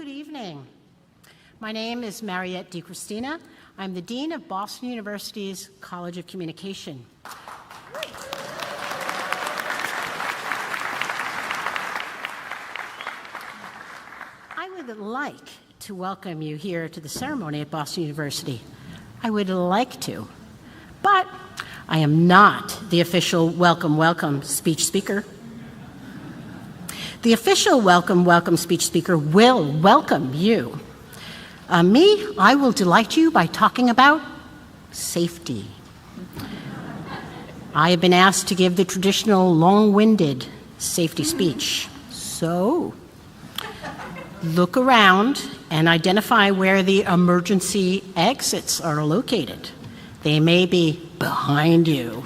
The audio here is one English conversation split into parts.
Good evening. My name is Mariette DiCristina. I'm the Dean of Boston University's College of Communication. I would like to welcome you here to the ceremony at Boston University. I would like to, but I am not the official welcome speech speaker. The official welcome speech speaker will welcome you. I will delight you by talking about safety. I have been asked to give the traditional long-winded safety speech. So, look around and identify where the emergency exits are located. They may be behind you.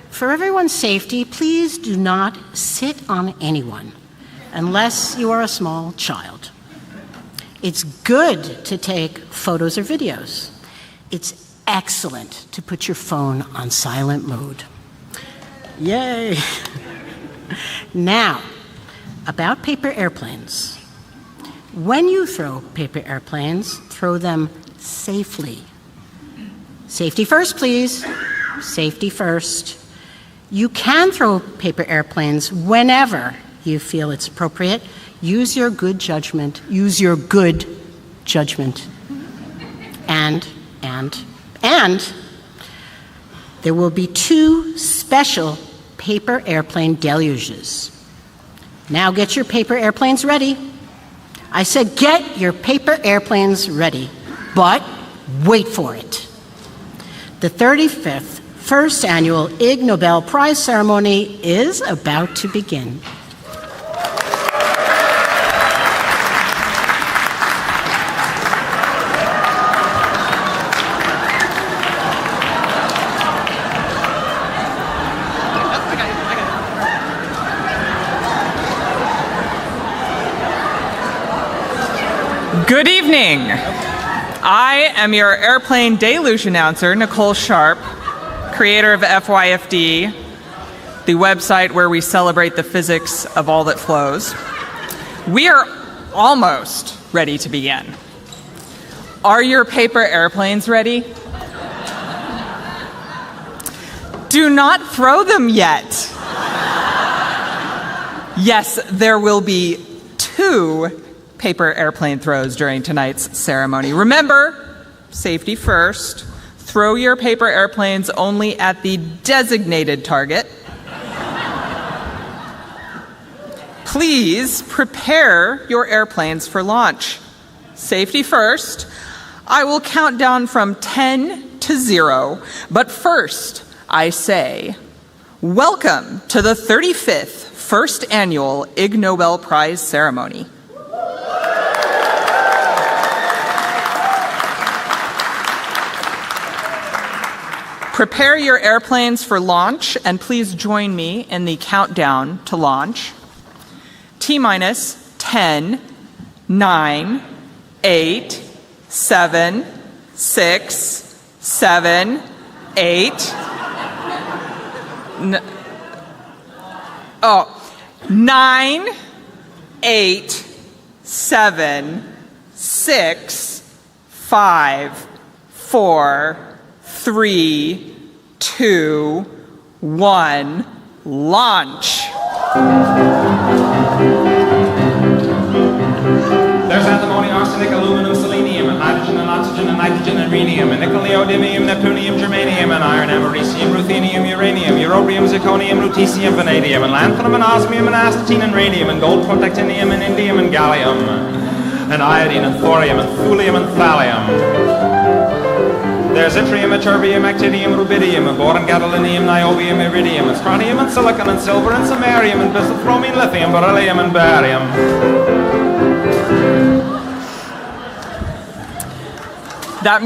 For everyone's safety, please do not sit on anyone unless you are a small child. It's good to take photos or videos. It's excellent to put your phone on silent mode. Yay! Now, about paper airplanes. When you throw paper airplanes, throw them safely. Safety first, please. Safety first. You can throw paper airplanes whenever you feel it's appropriate. Use your good judgment. Use your good judgment. And there will be 2 special paper airplane deluges. Now get your paper airplanes ready. I said get your paper airplanes ready, but wait for it. The 35th First Annual Ig Nobel Prize ceremony is about to begin. Good evening. I am your airplane deluge announcer, Nicole Sharp, creator of FYFD, the website where we celebrate the physics of all that flows. We are almost ready to begin. Are your paper airplanes ready? Do not throw them yet. Yes, there will be 2 paper airplane throws during tonight's ceremony. Remember, safety first. Throw your paper airplanes only at the designated target. Please prepare your airplanes for launch. Safety first. I will count down from 10 to 0, but first I say, welcome to the 35th First Annual Ig Nobel Prize ceremony. Prepare your airplanes for launch, and please join me in the countdown to launch. T-minus 10, 9, 8, 7, 6, 7, 8, 9, 8, 7, 6, 5, 4, 3, 2, 1, launch. There's antimony, arsenic, aluminum, selenium, and hydrogen and oxygen and nitrogen and rhenium, and nickel, neodymium, neptunium, germanium, and iron, americium, ruthenium, uranium, europium, zirconium, lutetium, vanadium, and lanthanum, and osmium, and astatine, and radium, and gold, protactinium, and indium, and gallium, and iodine, and thorium, and thulium, and thallium. There's yttrium, ytterbium, actinium, rubidium, and boron, gadolinium, niobium, iridium, and strontium, and silicon, and silver, and samarium, and bismuth, bromine, lithium, beryllium, and barium. That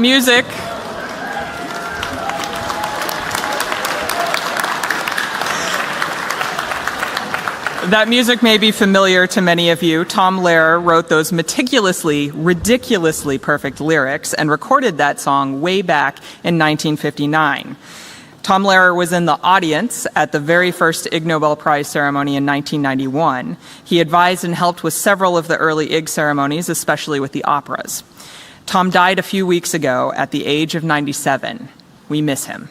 music may be familiar to many of you. Tom Lehrer wrote those meticulously, ridiculously perfect lyrics and recorded that song way back in 1959. Tom Lehrer was in the audience at the very first Ig Nobel Prize ceremony in 1991. He advised and helped with several of the early Ig ceremonies, especially with the operas. Tom died a few weeks ago at the age of 97. We miss him.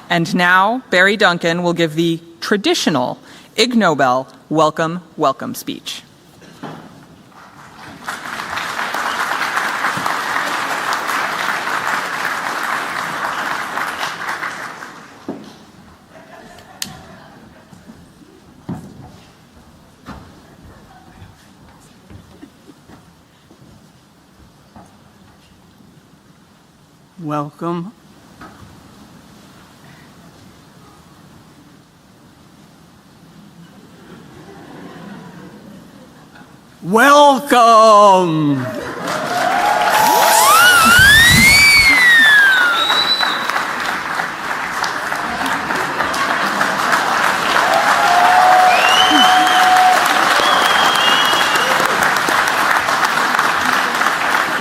And now, Barry Duncan will give the traditional Ig Nobel welcome, welcome speech. Welcome. Welcome.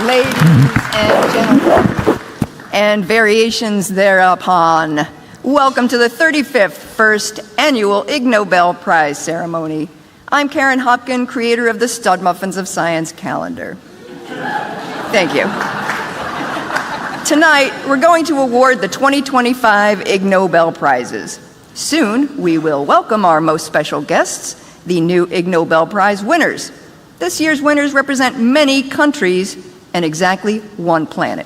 Ladies and gentlemen, and variations thereupon, welcome to the 35th First Annual Ig Nobel Prize Ceremony. I'm Karen Hopkin, creator of the Stud Muffins of Science calendar. Thank you. Tonight, we're going to award the 2025 Ig Nobel Prizes. Soon, we will welcome our most special guests, the new Ig Nobel Prize winners. This year's winners represent many countries and exactly one planet.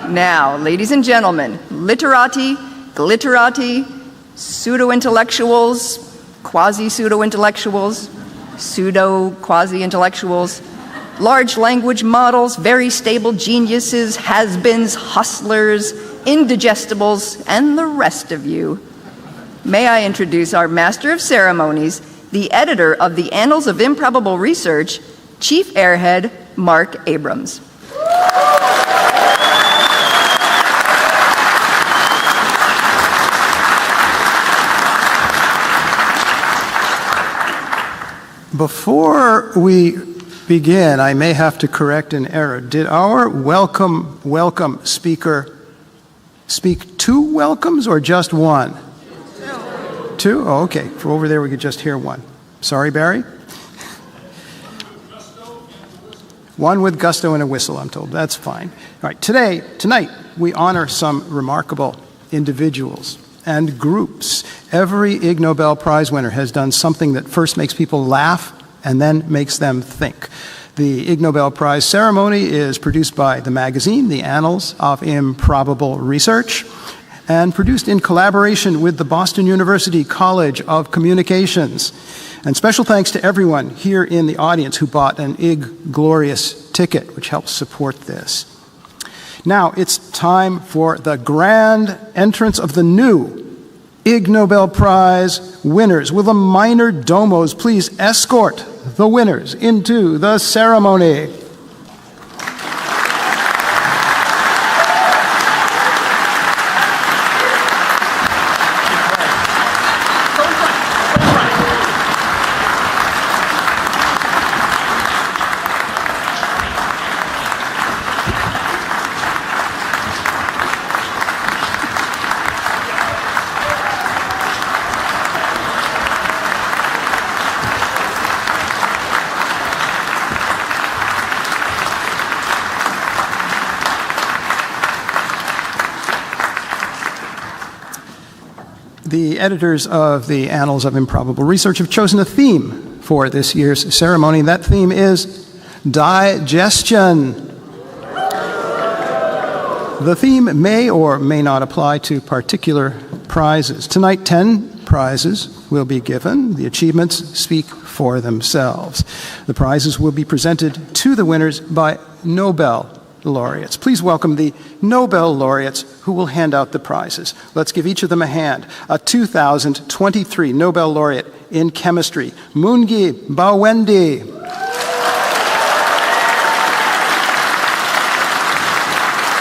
Now, ladies and gentlemen, literati, glitterati, pseudo-intellectuals, quasi-pseudo-intellectuals, pseudo-quasi-intellectuals, large language models, very stable geniuses, has-beens, hustlers, indigestibles, and the rest of you. May I introduce our Master of Ceremonies, the editor of the Annals of Improbable Research, Chief Airhead Mark Abrams. Before we begin, I may have to correct an error. Did our welcome speaker speak two welcomes or just one? Two? Oh, okay. From over there we could just hear one. Sorry, Barry? One with gusto and a whistle, I'm told. That's fine. All right, tonight, we honor some remarkable individuals and groups. Every Ig Nobel Prize winner has done something that first makes people laugh and then makes them think. The Ig Nobel Prize ceremony is produced by the magazine, the Annals of Improbable Research, and produced in collaboration with the Boston University College of Communications. And special thanks to everyone here in the audience who bought an Ig Glorious ticket, which helps support this. Now it's time for the grand entrance of the new Ig Nobel Prize winners. Will the minor domos please escort the winners into the ceremony? The editors of the Annals of Improbable Research have chosen a theme for this year's ceremony. That theme is digestion. The theme may or may not apply to particular prizes. Tonight, 10 prizes will be given. The achievements speak for themselves. The prizes will be presented to the winners by Nobel laureates. Please welcome the Nobel laureates who will hand out the prizes. Let's give each of them a hand. A 2023 Nobel laureate in chemistry, Mungi Bawendi.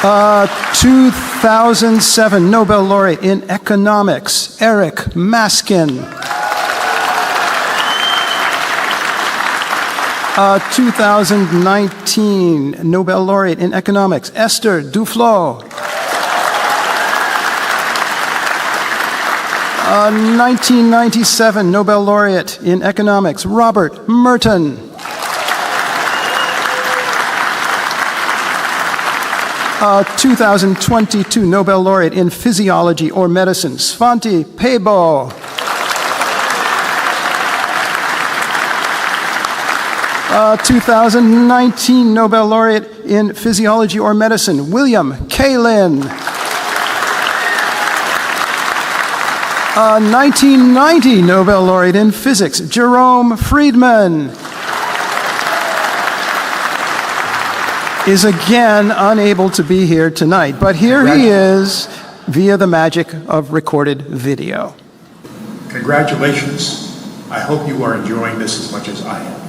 A 2007 Nobel laureate in economics, Eric Maskin. 2019 Nobel laureate in economics, Esther Duflo. 1997 Nobel laureate in economics, Robert Merton. 2022 Nobel laureate in physiology or medicine, Svante Pääbo. 2019 Nobel laureate in physiology or medicine, William Kaelin. 1990 Nobel laureate in physics, Jerome Friedman, is again unable to be here tonight, but here he is via the magic of recorded video. Congratulations. I hope you are enjoying this as much as I am.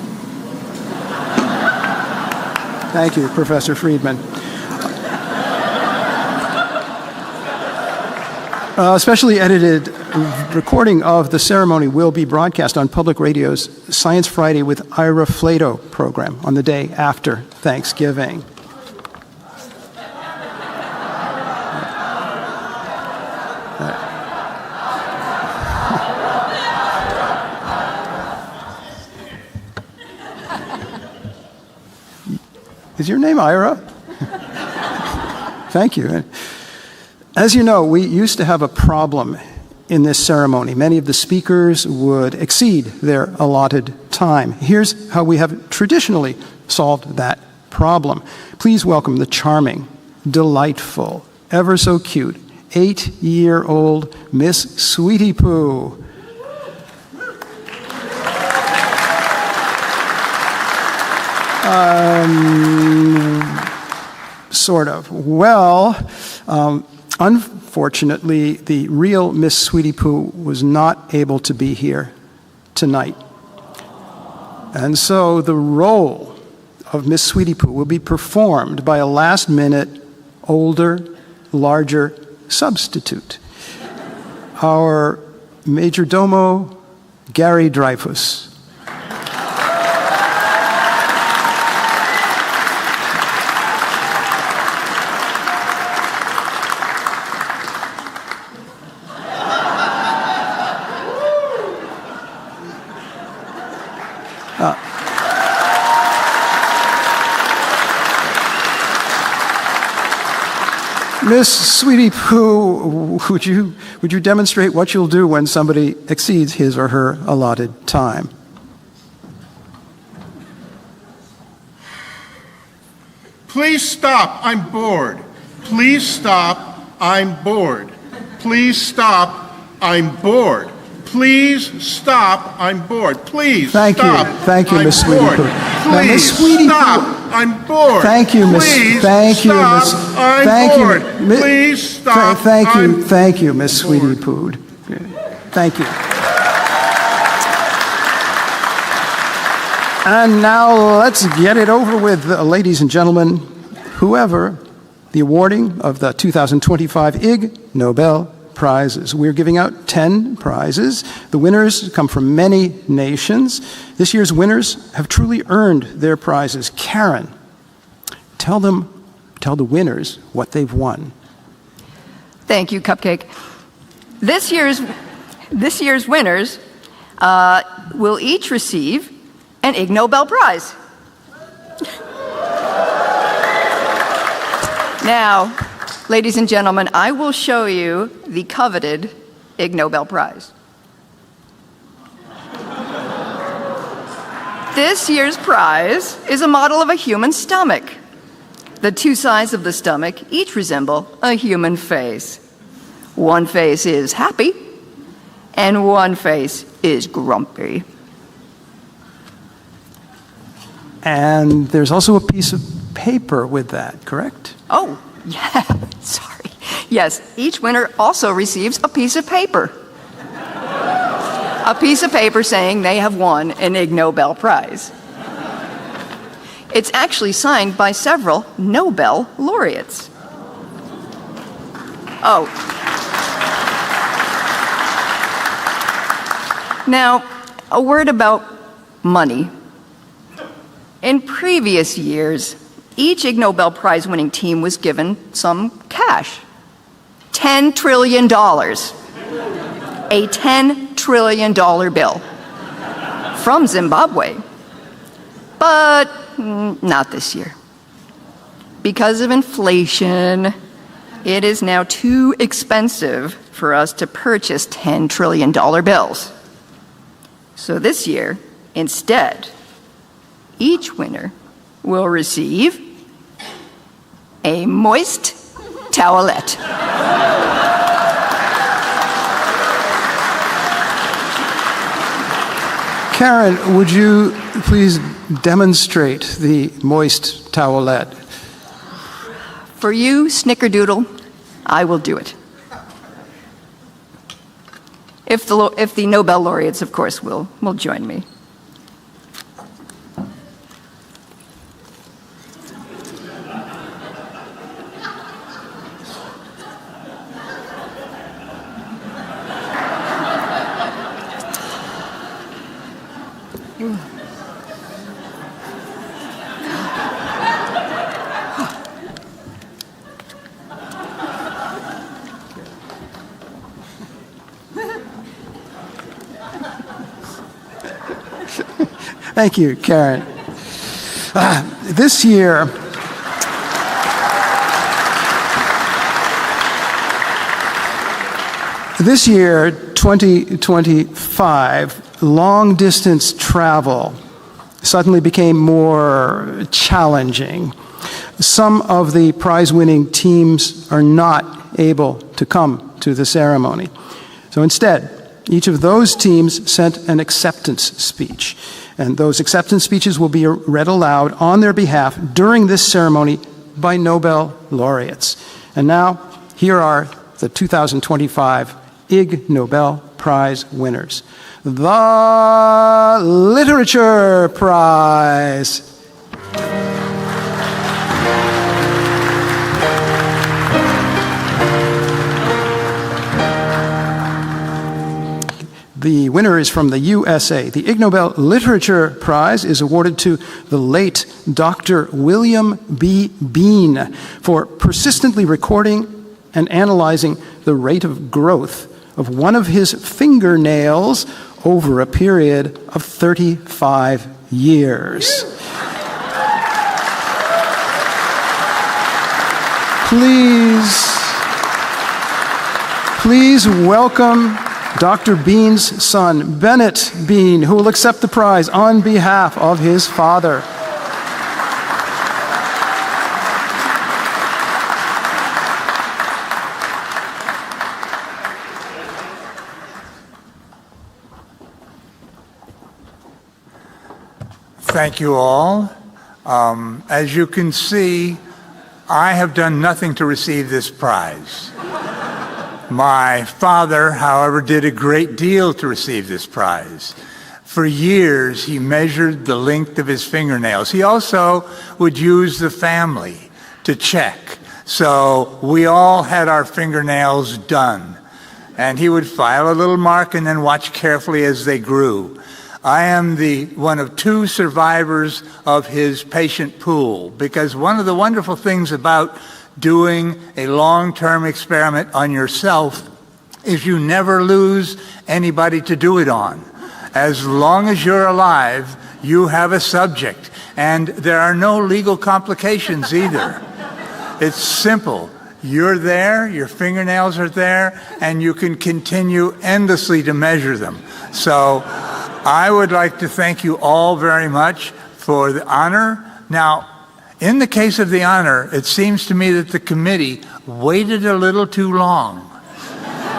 Thank you, Professor Friedman. Specially edited recording of the ceremony will be broadcast on Public Radio's Science Friday with Ira Flato program on the day after Thanksgiving. Is your name Ira? Thank you. As you know, we used to have a problem in this ceremony. Many of the speakers would exceed their allotted time. Here's how we have traditionally solved that problem. Please welcome the charming, delightful, ever so cute, 8-year-old Miss Sweetie Poo. Sort of. Well, unfortunately, the real Miss Sweetie Poo was not able to be here tonight. And so the role of Miss Sweetie Poo will be performed by a last-minute, older, larger substitute. Our Major Domo, Gary Dreyfus. Miss Sweetie Poo, would you demonstrate what you'll do when somebody exceeds his or her allotted time? Please stop, I'm bored. Please stop, I'm bored. Please stop, I'm bored. Please stop, I'm bored. Please Thank stop. you. Thank you, Miss Sweetie Poo. Now, Please Miss Sweetie stop, Poo. I'm bored. Thank you, Miss. Please Thank you, stop, Miss. I'm Thank bored. you. Please stop. Thank you. I'm Thank you, Miss bored. Sweetie Poo. Thank you. And now let's get it over with, ladies and gentlemen, whoever, the awarding of the 2025 Ig Nobel Prizes. We're giving out 10 prizes. The winners come from many nations. This year's winners have truly earned their prizes. Karen, tell the winners what they've won. Thank you, Cupcake. This year's winners will each receive an Ig Nobel Prize. Now, ladies and gentlemen, I will show you the coveted Ig Nobel Prize. This year's prize is a model of a human stomach. The two sides of the stomach each resemble a human face. One face is happy, and one face is grumpy. And there's also a piece of paper with that, correct? Oh, yeah, sorry. Yes, each winner also receives a piece of paper. A piece of paper saying they have won an Ig Nobel Prize. It's actually signed by several Nobel laureates. Oh. Now, a word about money. In previous years, each Ig Nobel Prize winning team was given some cash. $10 trillion. A $10 trillion bill from Zimbabwe. But not this year. Because of inflation, it is now too expensive for us to purchase $10 trillion bills. So this year, instead, each winner will receive a moist towelette. Karen, would you please demonstrate the moist towelette? For you, Snickerdoodle, I will do it. If the Nobel laureates, of course, will join me. Thank you, Karen. This year, This year, 2025, long-distance travel suddenly became more challenging. Some of the prize-winning teams are not able to come to the ceremony. So instead, each of those teams sent an acceptance speech. And those acceptance speeches will be read aloud on their behalf during this ceremony by Nobel laureates. And now, here are the 2025 Ig Nobel Prize winners. The Literature Prize. The winner is from the USA. The Ig Nobel Literature Prize is awarded to the late Dr. William B. Bean for persistently recording and analyzing the rate of growth of one of his fingernails over a period of 35 years. Please welcome Dr. Bean's son, Bennett Bean, who will accept the prize on behalf of his father. Thank you all. As you can see, I have done nothing to receive this prize. My father, however, did a great deal to receive this prize. For years, he measured the length of his fingernails. He also would use the family to check. So we all had our fingernails done. And he would file a little mark and then watch carefully as they grew. I am one of two survivors of his patient pool, because one of the wonderful things about doing a long-term experiment on yourself is you never lose anybody to do it on. As long as you're alive, you have a subject, and there are no legal complications either. It's simple. You're there, your fingernails are there, and you can continue endlessly to measure them. So I would like to thank you all very much for the honor. Now, in the case of the honor, it seems to me that the committee waited a little too long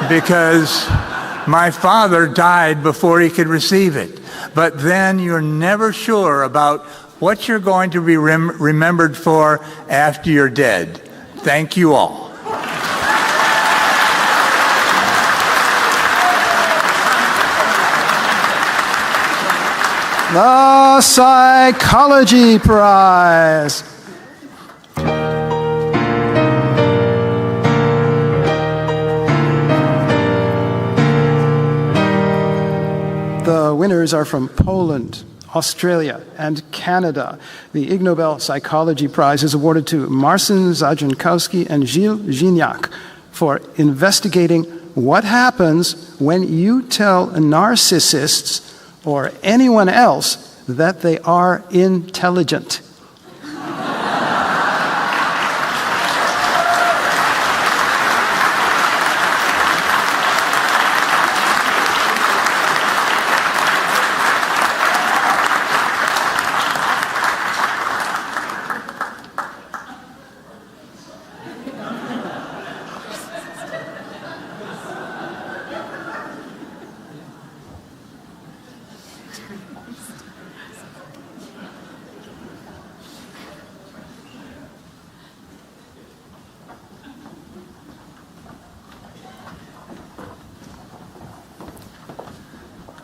because my father died before he could receive it. But then you're never sure about what you're going to be remembered for after you're dead. Thank you all. The Psychology Prize. The winners are from Poland, Australia, and Canada. The Ig Nobel Psychology Prize is awarded to Marcin Zajankowski and Gilles Gignac for investigating what happens when you tell narcissists or anyone else that they are intelligent.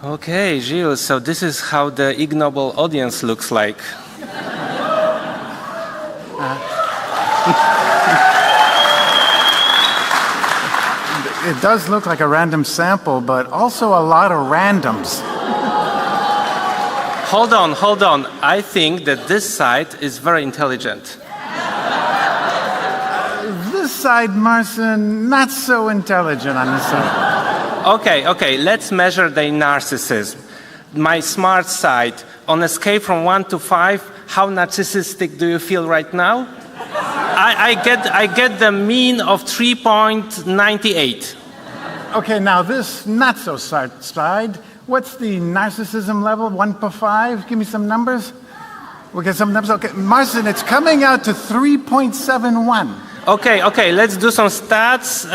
Okay, Gilles, so this is how the Ig Nobel audience looks like. It does look like a random sample, but also a lot of randoms. Hold on. I think that this side is very intelligent. This side, Marcin, not so intelligent on this side. Okay, let's measure their narcissism. My smart side, on a scale from 1 to 5, how narcissistic do you feel right now? I get the mean of 3.98. Okay, now this not so smart side, what's the narcissism level, 1 to 5? Give me some numbers. We'll get some numbers. Okay, Marcin, it's coming out to 3.71. Okay, let's do some stats.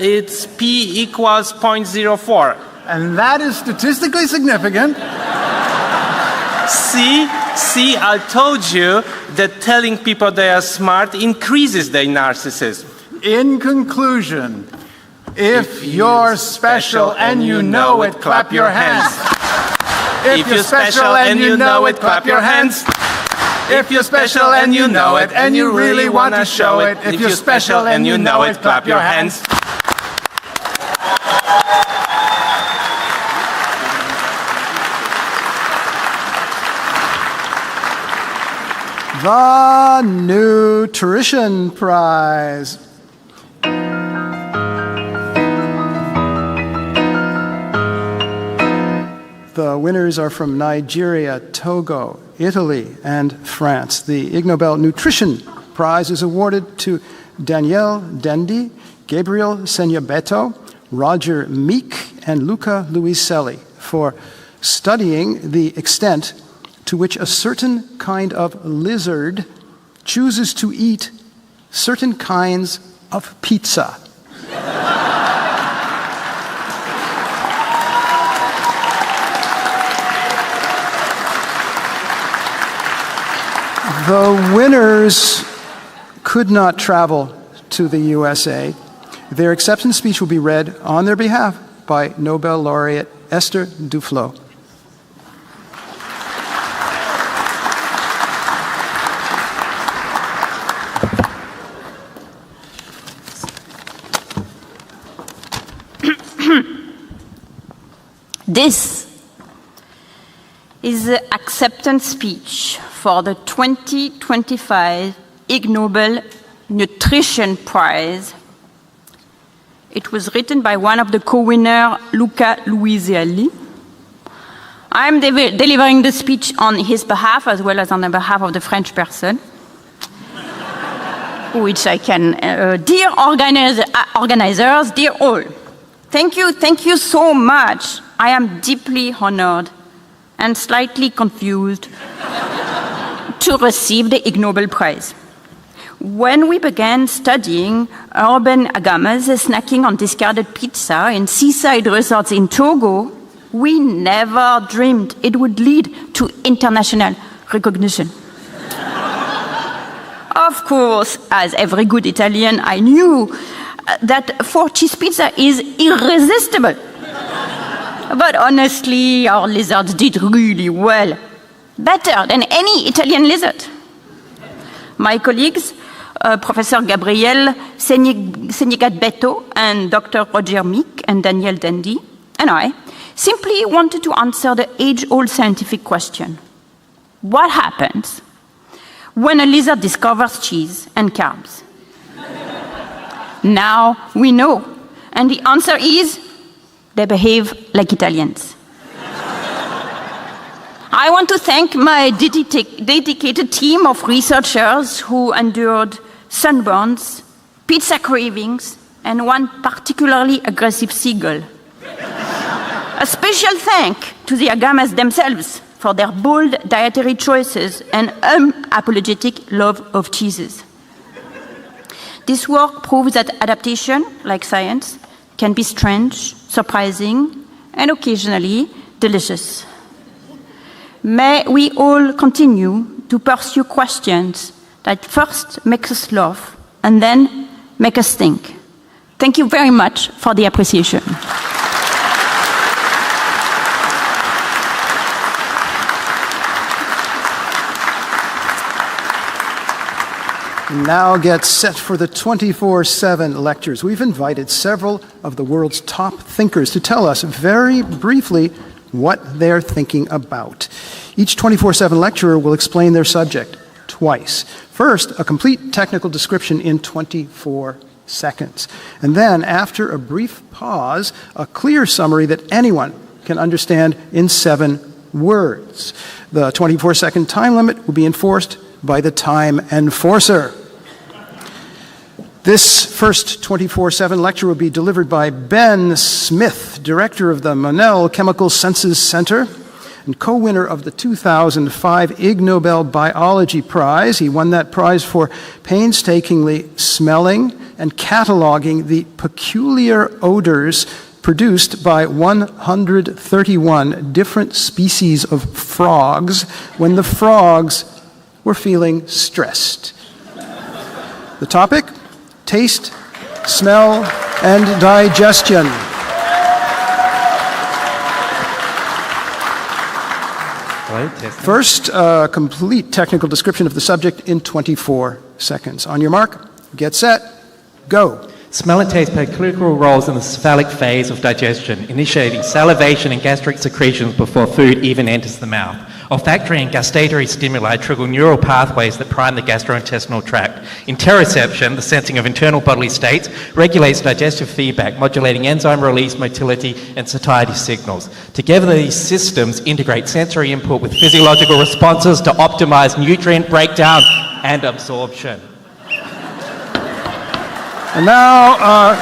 It's P equals 0.04. And that is statistically significant. See, I told you that telling people they are smart increases their narcissism. In conclusion, if you're special and you know it, clap your hands. If you're special and you know it, clap your hands. If you're special and you know it, and you really want to show it, if you're special and you know it, clap your hands. The Nutrition Prize. The winners are from Nigeria, Togo, Italy, and France. The Ig Nobel Nutrition Prize is awarded to Danielle Dendi, Gabriel Senyabeto, Roger Meek, and Luca Luiselli for studying the extent to which a certain kind of lizard chooses to eat certain kinds of pizza. The winners could not travel to the USA. Their acceptance speech will be read on their behalf by Nobel laureate Esther Duflo. This is the acceptance speech for the 2025 Ig Nobel Nutrition Prize. It was written by one of the co-winners, Luca Luiselli. I'm delivering the speech on his behalf as well as on the behalf of the French person, which I can. Dear organizers, dear all, thank you so much. I am deeply honored and slightly confused to receive the Ig Nobel Prize. When we began studying urban agamas snacking on discarded pizza in seaside resorts in Togo, we never dreamed it would lead to international recognition. Of course, as every good Italian, I knew that 4 cheese pizza is irresistible. But honestly, our lizards did really well. Better than any Italian lizard. My colleagues, Professor Gabriele Senyabeto and Dr. Roger Meek and Danielle Dendi, and I, simply wanted to answer the age-old scientific question. What happens when a lizard discovers cheese and carbs? Now we know. And the answer is, they behave like Italians. I want to thank my dedicated team of researchers who endured sunburns, pizza cravings, and one particularly aggressive seagull. A special thank to the agamas themselves for their bold dietary choices and unapologetic love of cheeses. This work proves that adaptation, like science, can be strange, surprising, and occasionally delicious. May we all continue to pursue questions that first make us laugh and then make us think. Thank you very much for the appreciation. Now get set for the 24/7 lectures. We've invited several of the world's top thinkers to tell us very briefly what they're thinking about. Each 24/7 lecturer will explain their subject twice. First, a complete technical description in 24 seconds. And then, after a brief pause, a clear summary that anyone can understand in 7 words. The 24-second time limit will be enforced by the time enforcer. This first 24/7 lecture will be delivered by Ben Smith, director of the Monell Chemical Senses Center and co-winner of the 2005 Ig Nobel Biology Prize. He won that prize for painstakingly smelling and cataloging the peculiar odors produced by 131 different species of frogs when the frogs were feeling stressed. The topic? Taste, smell, and digestion. First, a complete technical description of the subject in 24 seconds. On your mark, get set, go. Smell and taste play critical roles in the cephalic phase of digestion, initiating salivation and gastric secretions before food even enters the mouth. Olfactory and gustatory stimuli trigger neural pathways that prime the gastrointestinal tract. Interoception, the sensing of internal bodily states, regulates digestive feedback, modulating enzyme release, motility, and satiety signals. Together, these systems integrate sensory input with physiological responses to optimize nutrient breakdown and absorption. And now,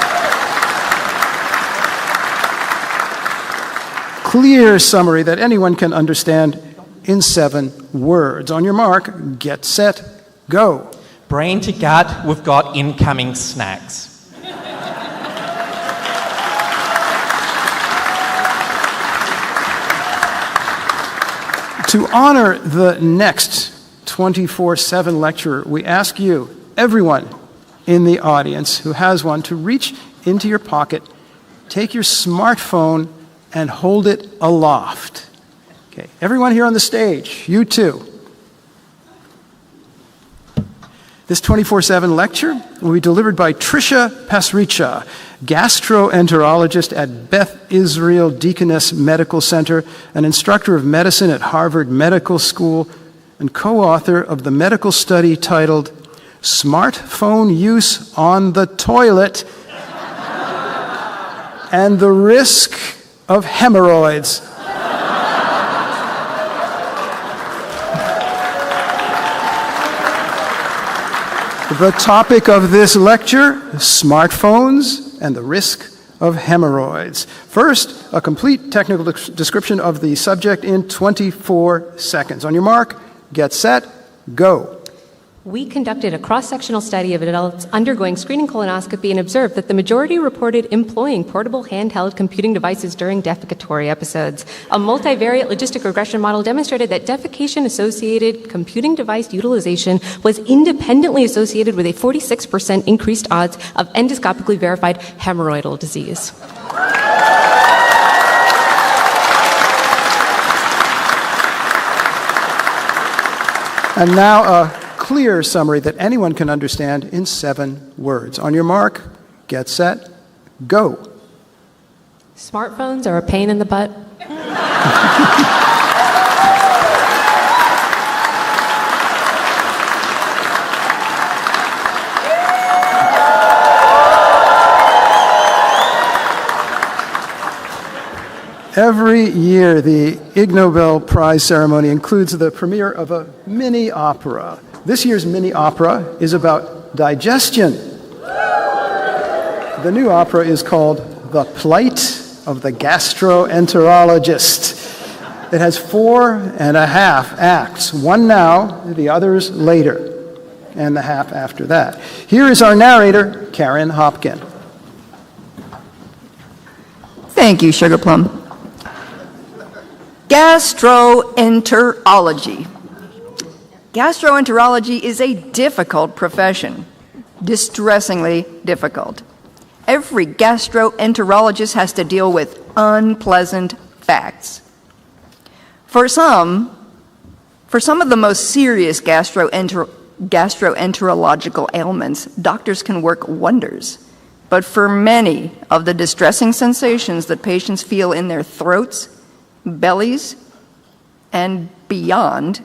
clear summary that anyone can understand in 7 words. On your mark, get set, go. Brain to gut, we've got incoming snacks. To honor the next 24/7 lecturer, we ask you, everyone in the audience who has one, to reach into your pocket, take your smartphone, and hold it aloft. Okay, everyone here on the stage, you too. This 24/7 lecture will be delivered by Tricia Pasricha, gastroenterologist at Beth Israel Deaconess Medical Center, an instructor of medicine at Harvard Medical School, and co-author of the medical study titled Smartphone Use on the Toilet and the Risk of Hemorrhoids. The topic of this lecture, smartphones and the risk of hemorrhoids. First, a complete technical description of the subject in 24 seconds. On your mark, get set, go. We conducted a cross-sectional study of adults undergoing screening colonoscopy and observed that the majority reported employing portable handheld computing devices during defecatory episodes. A multivariate logistic regression model demonstrated that defecation-associated computing device utilization was independently associated with a 46% increased odds of endoscopically verified hemorrhoidal disease. And now a clear summary that anyone can understand in 7 words. On your mark, get set, go. Smartphones are a pain in the butt. Every year, the Ig Nobel Prize ceremony includes the premiere of a mini opera. This year's mini opera is about digestion. The new opera is called The Plight of the Gastroenterologist. It has 4.5 acts, one now, the others later, and the half after that. Here is our narrator, Karen Hopkin. Thank you, Sugar Plum. Gastroenterology. Gastroenterology is a difficult profession, distressingly difficult. Every gastroenterologist has to deal with unpleasant facts. For some of the most serious gastroenterological ailments, doctors can work wonders. But for many of the distressing sensations that patients feel in their throats, bellies, and beyond,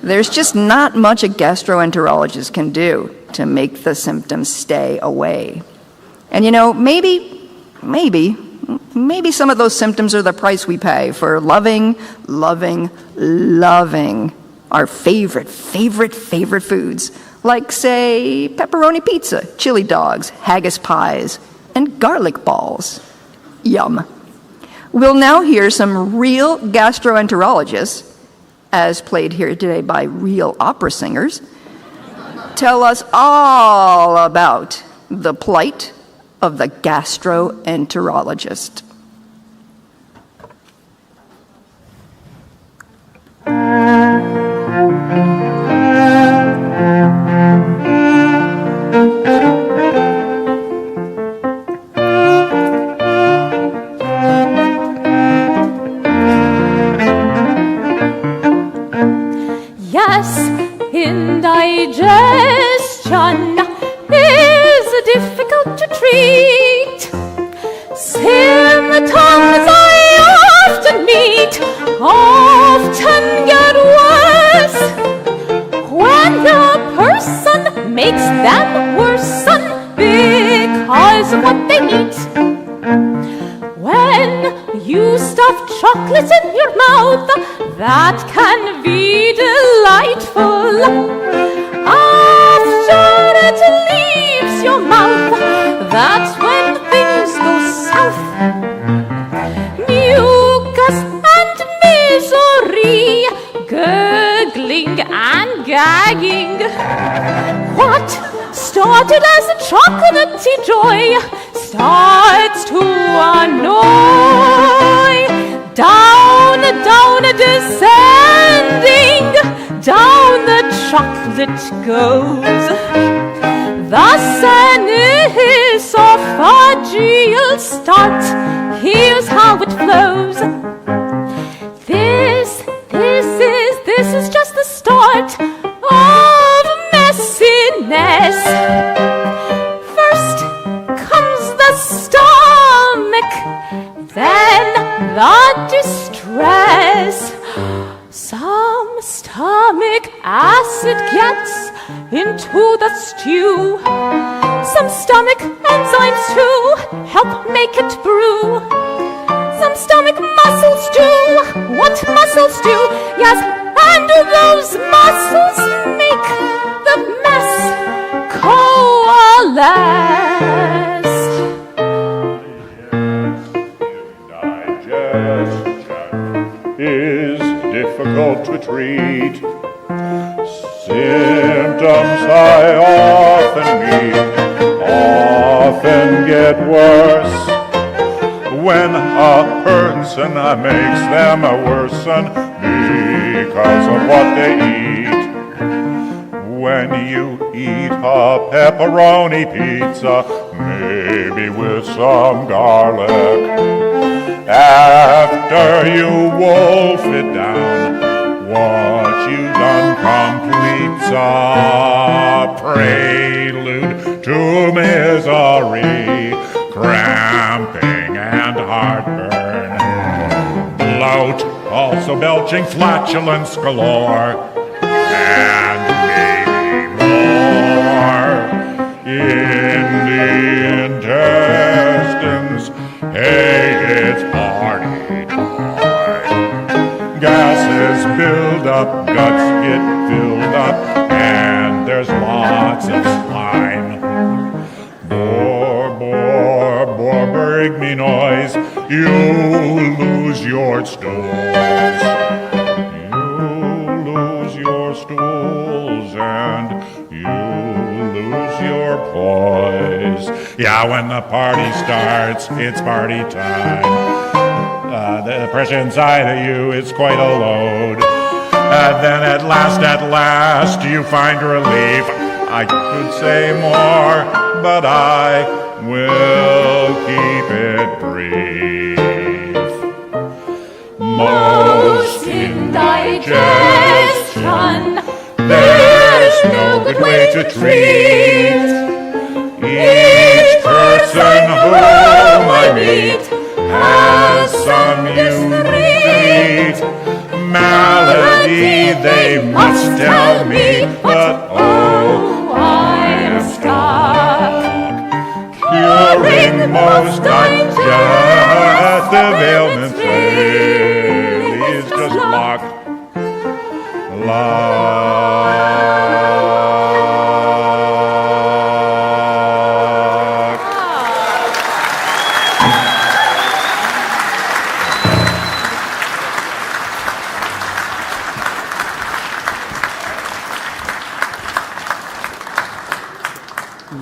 there's just not much a gastroenterologist can do to make the symptoms stay away. And you know, maybe some of those symptoms are the price we pay for loving our favorite foods, like, say, pepperoni pizza, chili dogs, haggis pies, and garlic balls. Yum. We'll now hear some real gastroenterologists, as played here today by real opera singers, tell us all about the plight of the gastroenterologist. Yes, indigestion is difficult to treat. Symptoms I often meet often get worse when a person makes them worsen because of what they eat. When you stuff chocolate in your mouth, that can be delightful. After it leaves your mouth, that's when things go south. Mucus and misery, gurgling and gagging. What started as a chocolatey joy starts to annoy. Down, descending, down the chocolate goes. Thus an esophageal start, here's how it flows. This is just the start of messiness. First comes the stomach, then the distress. Some stomach acid gets into the stew. Some stomach enzymes too help make it brew. Some stomach muscles do what muscles do. Yes, and those muscles make the mess coalesce. Is difficult to treat. Symptoms I often meet often get worse when a person makes them worsen because of what they eat. When you eat a pepperoni pizza, maybe with some garlic, after you wolf it down, what you done completes a prelude to misery, cramping and heartburn, bloat, also belching flatulence galore, and maybe more in the intestines. Hey, it's party guts get filled up, and there's lots of slime. Bore, bring me noise, you lose your stools. You lose your stools, and you lose your poise. Yeah, when the party starts, it's party time. The pressure inside of you is quite a load. And then at last, you find relief. I could say more, but I will keep it brief. Most indigestion, there's no good way to treat. Each person whom I meet has some unique malady they must tell me, but oh, I am stuck curing most digestive ailments. Please just luck.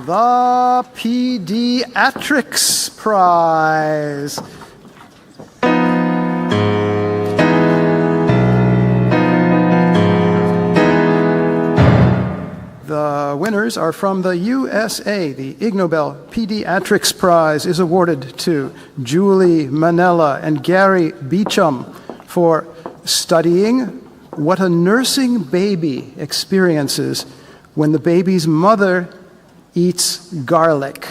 The Pediatrics Prize. The winners are from the USA. The Ig Nobel Pediatrics Prize is awarded to Julie Manella and Gary Beecham for studying what a nursing baby experiences when the baby's mother eats garlic.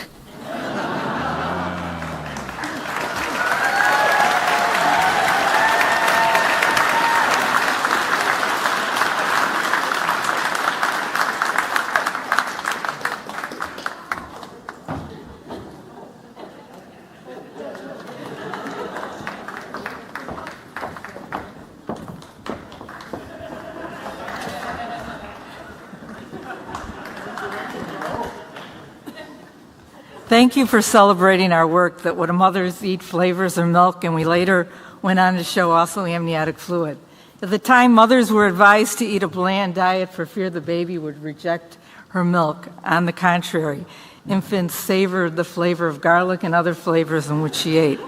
Thank you for celebrating our work that when mothers eat flavors of milk, and we later went on to show also amniotic fluid. At the time, mothers were advised to eat a bland diet for fear the baby would reject her milk. On the contrary, infants savored the flavor of garlic and other flavors in which she ate.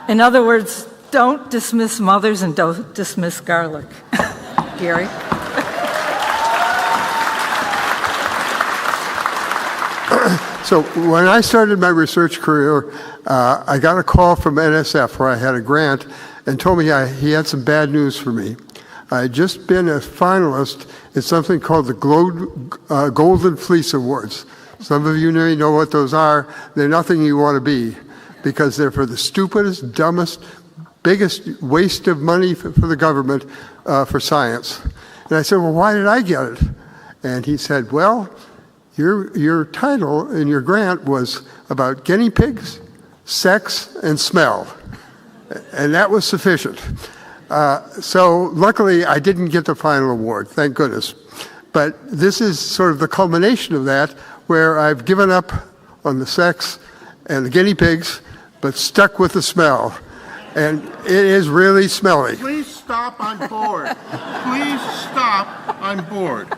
In other words, don't dismiss mothers and don't dismiss garlic. Gary? So when I started my research career, I got a call from NSF where I had a grant and told me he had some bad news for me. I had just been a finalist in something called the Golden Fleece Awards. Some of you may know what those are. They're nothing you want to be because they're for the stupidest, dumbest, biggest waste of money for the government for science. And I said, well, why did I get it? And he said, well, your title in your grant was about guinea pigs, sex, and smell. And that was sufficient. So luckily, I didn't get the final award, thank goodness. But this is sort of the culmination of that, where I've given up on the sex and the guinea pigs, but stuck with the smell. And it is really smelly. Please stop, I'm bored. Please stop, I'm bored.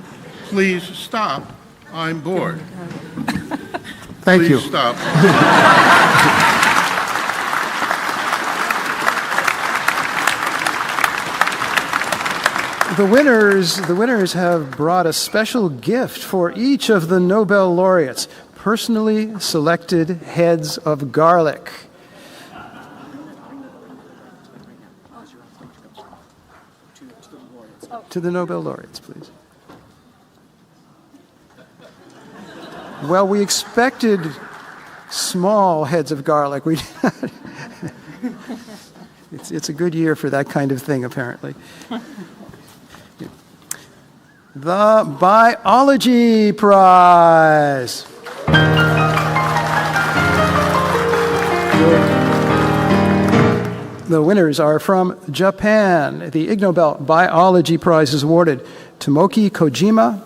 Please stop, I'm bored. Thank you. Please stop. The winners have brought a special gift for each of the Nobel laureates, personally selected heads of garlic. To the Nobel laureates, please. Well, we expected small heads of garlic. It's a good year for that kind of thing, apparently. The Biology Prize. The winners are from Japan. The Ig Nobel Biology Prize is awarded to Tomoki Kojima,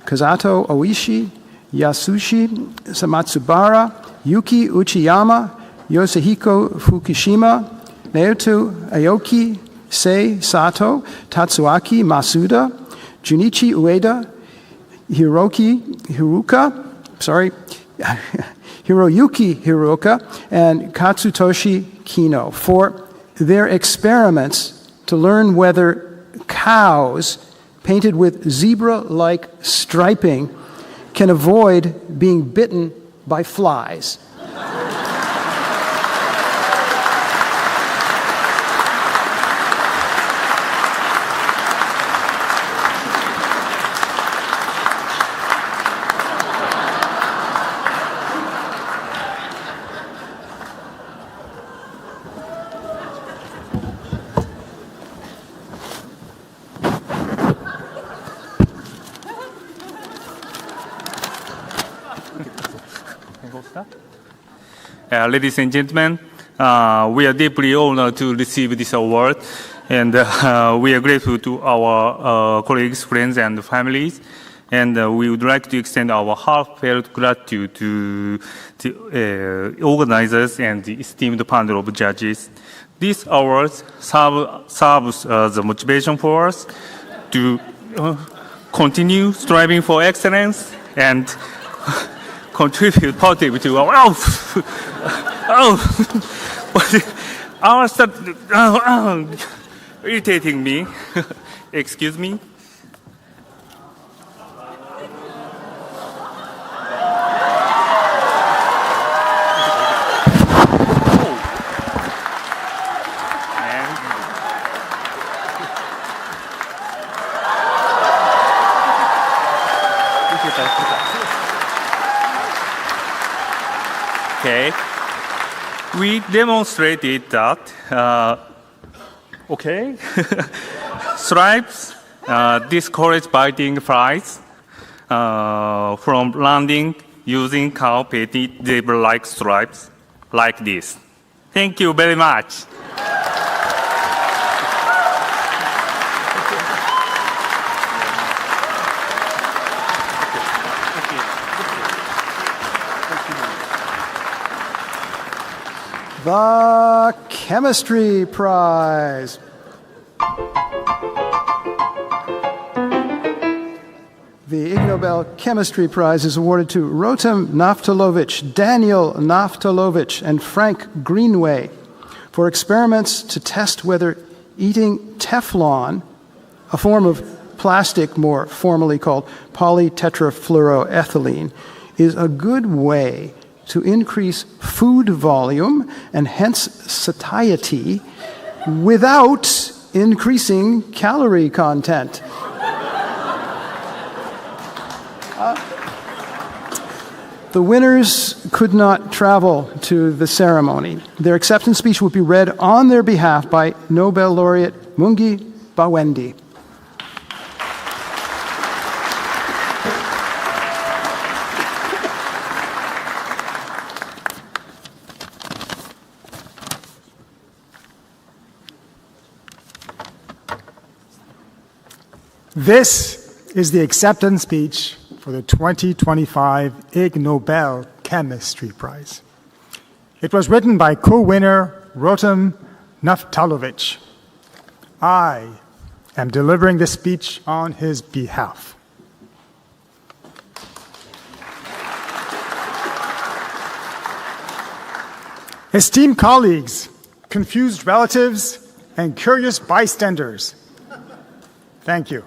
Kazuto Oishi, Yasushi Matsubara, Yuki Uchiyama, Yoshihiko Fukushima, Naoto Aoki, Sei Sato, Tatsuaki Masuda, Junichi Ueda, Hiroyuki Hiroka, and Katsutoshi Kino for their experiments to learn whether cows painted with zebra-like striping can avoid being bitten by flies. Ladies and gentlemen, we are deeply honored to receive this award, and we are grateful to our colleagues, friends, and families. And we would like to extend our heartfelt gratitude to the organizers and the esteemed panel of judges. These awards serves as a motivation for us to continue striving for excellence and contribute positively to our irritating me. Excuse me. Okay, we demonstrated that, stripes discourage biting flies from landing using cow painted zebra-like stripes like this. Thank you very much. The Chemistry Prize. The Ig Nobel Chemistry Prize is awarded to Rotem Naftalovich, Daniel Naftalovich, and Frank Greenway for experiments to test whether eating Teflon, a form of plastic more formally called polytetrafluoroethylene, is a good way to increase food volume and hence satiety without increasing calorie content. The winners could not travel to the ceremony. Their acceptance speech will be read on their behalf by Nobel laureate Mungi Bawendi. This is the acceptance speech for the 2025 Ig Nobel Chemistry Prize. It was written by co-winner Rotem Naftalovich. I am delivering this speech on his behalf. Esteemed colleagues, confused relatives, and curious bystanders, thank you.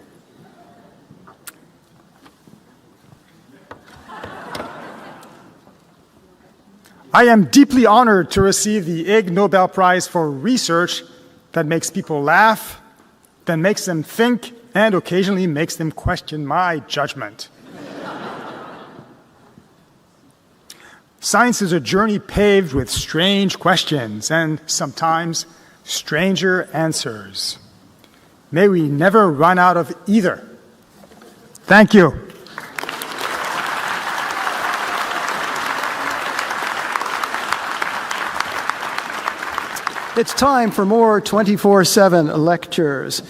I am deeply honored to receive the Ig Nobel Prize for research that makes people laugh, that makes them think, and occasionally makes them question my judgment. Science is a journey paved with strange questions and sometimes stranger answers. May we never run out of either. Thank you. It's time for more 24/7 lectures.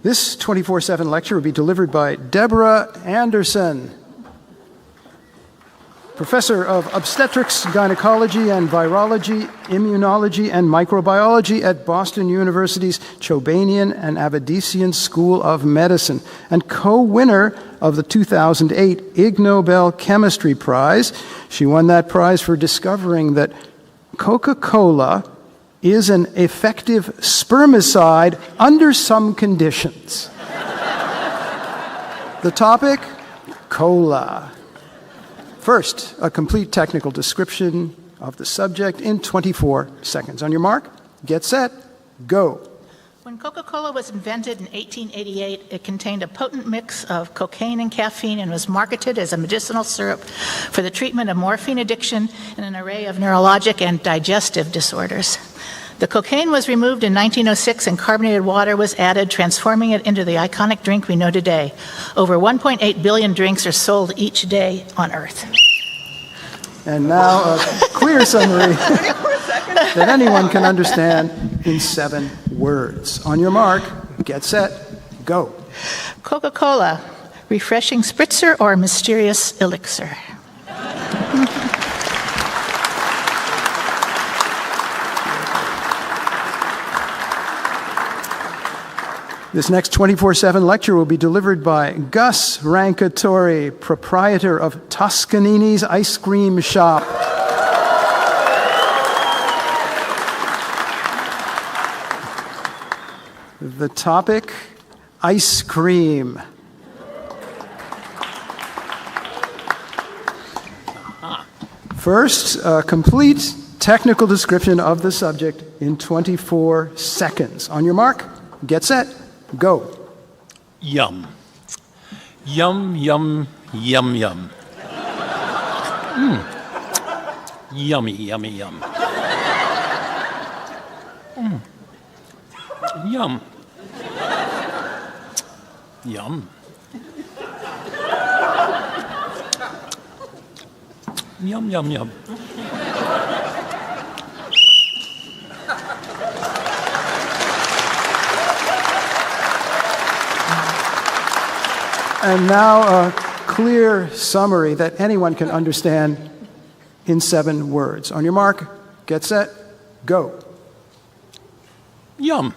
This 24/7 lecture will be delivered by Deborah Anderson, Professor of Obstetrics, Gynecology and Virology, Immunology and Microbiology at Boston University's Chobanian and Avedisian School of Medicine, and co-winner of the 2008 Ig Nobel Chemistry Prize. She won that prize for discovering that Coca-Cola is an effective spermicide under some conditions. The topic, cola. First, a complete technical description of the subject in 24 seconds. On your mark, get set, go. When Coca-Cola was invented in 1888, it contained a potent mix of cocaine and caffeine and was marketed as a medicinal syrup for the treatment of morphine addiction and an array of neurologic and digestive disorders. The cocaine was removed in 1906 and carbonated water was added, transforming it into the iconic drink we know today. Over 1.8 billion drinks are sold each day on Earth. And now a clear summary that anyone can understand in 7 words. On your mark, get set, go. Coca-Cola, refreshing spritzer or mysterious elixir? This next 24/7 lecture will be delivered by Gus Rankatori, proprietor of Toscanini's Ice Cream Shop. The topic, ice cream. First, a complete technical description of the subject in 24 seconds. On your mark, get set, go. Yum. Yum, yum, yum, yum. Yummy, yummy, yum. Yum. Yum. Yum, yum, yum. And now a clear summary that anyone can understand in 7 words. On your mark, get set, go. Yum.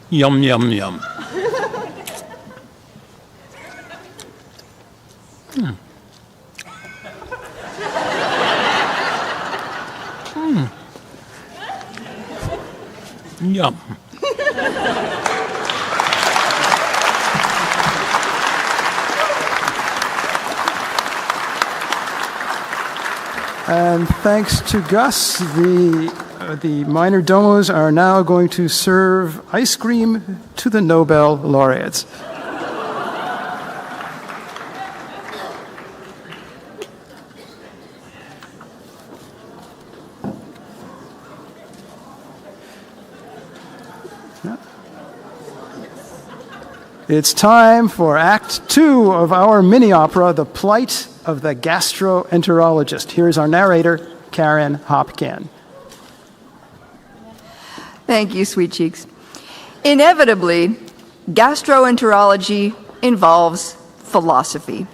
Yum, yum, yum. Yum. And thanks to Gus, the minor domos are now going to serve ice cream to the Nobel laureates. It's time for Act 2 of our mini-opera, The Plight of the Gastroenterologist. Here's our narrator, Karen Hopkin. Thank you, Sweet Cheeks. Inevitably, gastroenterology involves philosophy.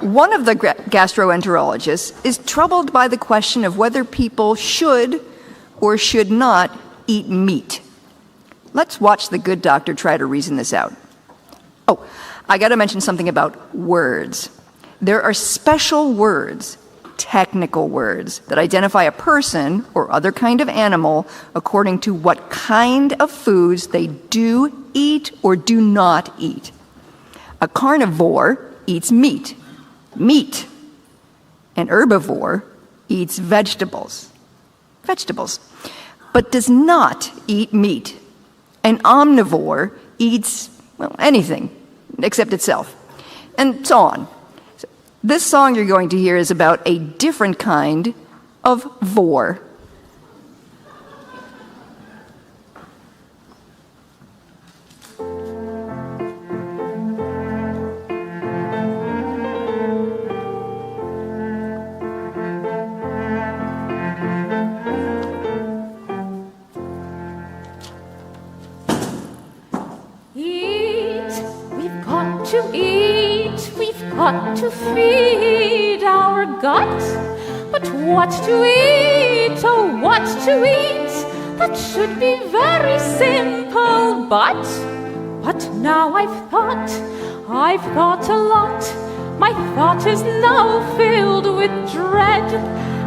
One of the gastroenterologists is troubled by the question of whether people should or should not eat meat. Let's watch the good doctor try to reason this out. Oh, I got to mention something about words. There are special words, technical words, that identify a person or other kind of animal according to what kind of foods they do eat or do not eat. A carnivore eats meat. Meat. An herbivore eats vegetables. Vegetables. But does not eat meat. An omnivore eats, well, anything except itself. And so on. This song you're going to hear is about a different kind of vore. what to feed our gut. But what to eat, oh, what to eat, that should be very simple, but now I've thought a lot. My thought is now filled with dread,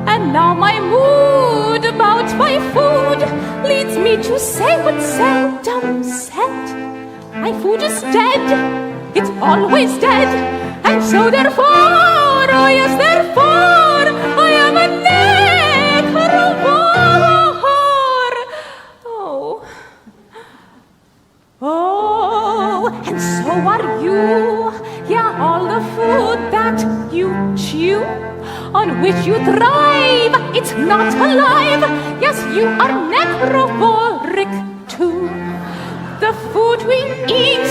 and now my mood about my food leads me to say what's seldom said. My food is dead, it's always dead, and so therefore, oh yes, therefore, I am a necrovore. Oh, and so are you. Yeah, all the food that you chew, on which you thrive, it's not alive. Yes, you are necrovoric too. The food we eat,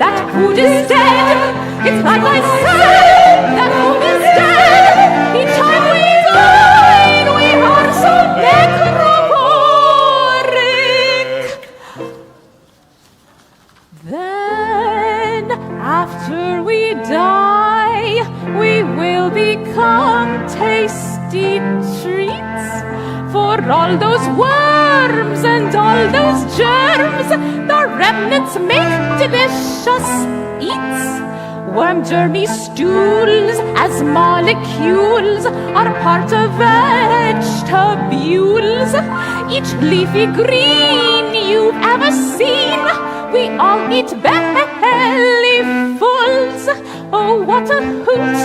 that food is dead. It's like I said, that food is dead. Each time we dine, we are so necrovoric. Then, after we die, we will become tasty treats for all those worms and all those germs. The remnants make delicious eats. Worm germy stools as molecules are part of vegetables. Each leafy green you've ever seen, we all eat bellyfuls. Oh, what a hoot!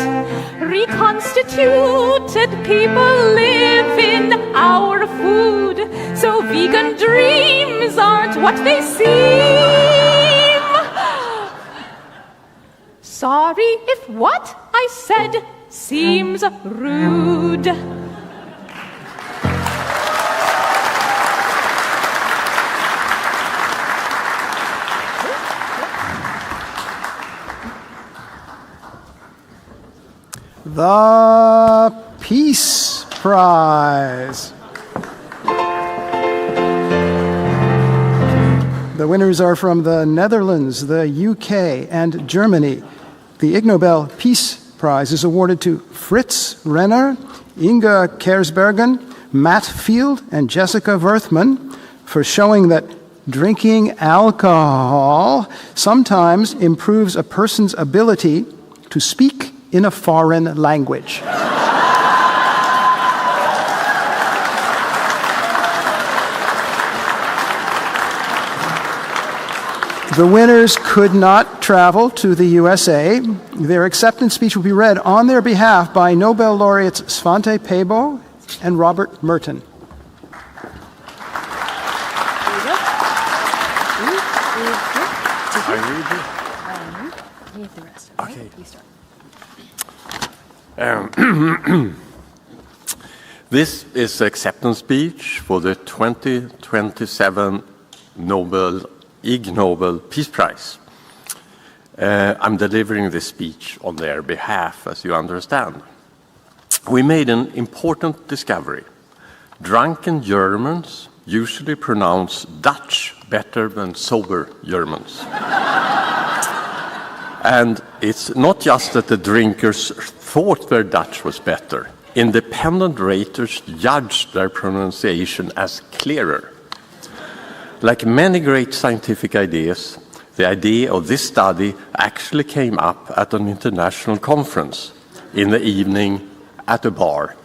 Reconstituted people live in our food, so vegan dreams aren't what they seem. Sorry if what I said seems rude. The Peace Prize. The winners are from the Netherlands, the UK, and Germany. The Ig Nobel Peace Prize is awarded to Fritz Renner, Inga Kersbergen, Matt Field, and Jessica Werthmann for showing that drinking alcohol sometimes improves a person's ability to speak in a foreign language. The winners could not travel to the USA. Their acceptance speech will be read on their behalf by Nobel laureates Svante Pääbo and Robert Merton. This is the acceptance speech for the 2027 Ig Nobel Peace Prize. I'm delivering this speech on their behalf, as you understand. We made an important discovery. Drunken Germans usually pronounce Dutch better than sober Germans. And it's not just that the drinkers thought their Dutch was better. Independent raters judged their pronunciation as clearer. Like many great scientific ideas, the idea of this study actually came up at an international conference in the evening at a bar.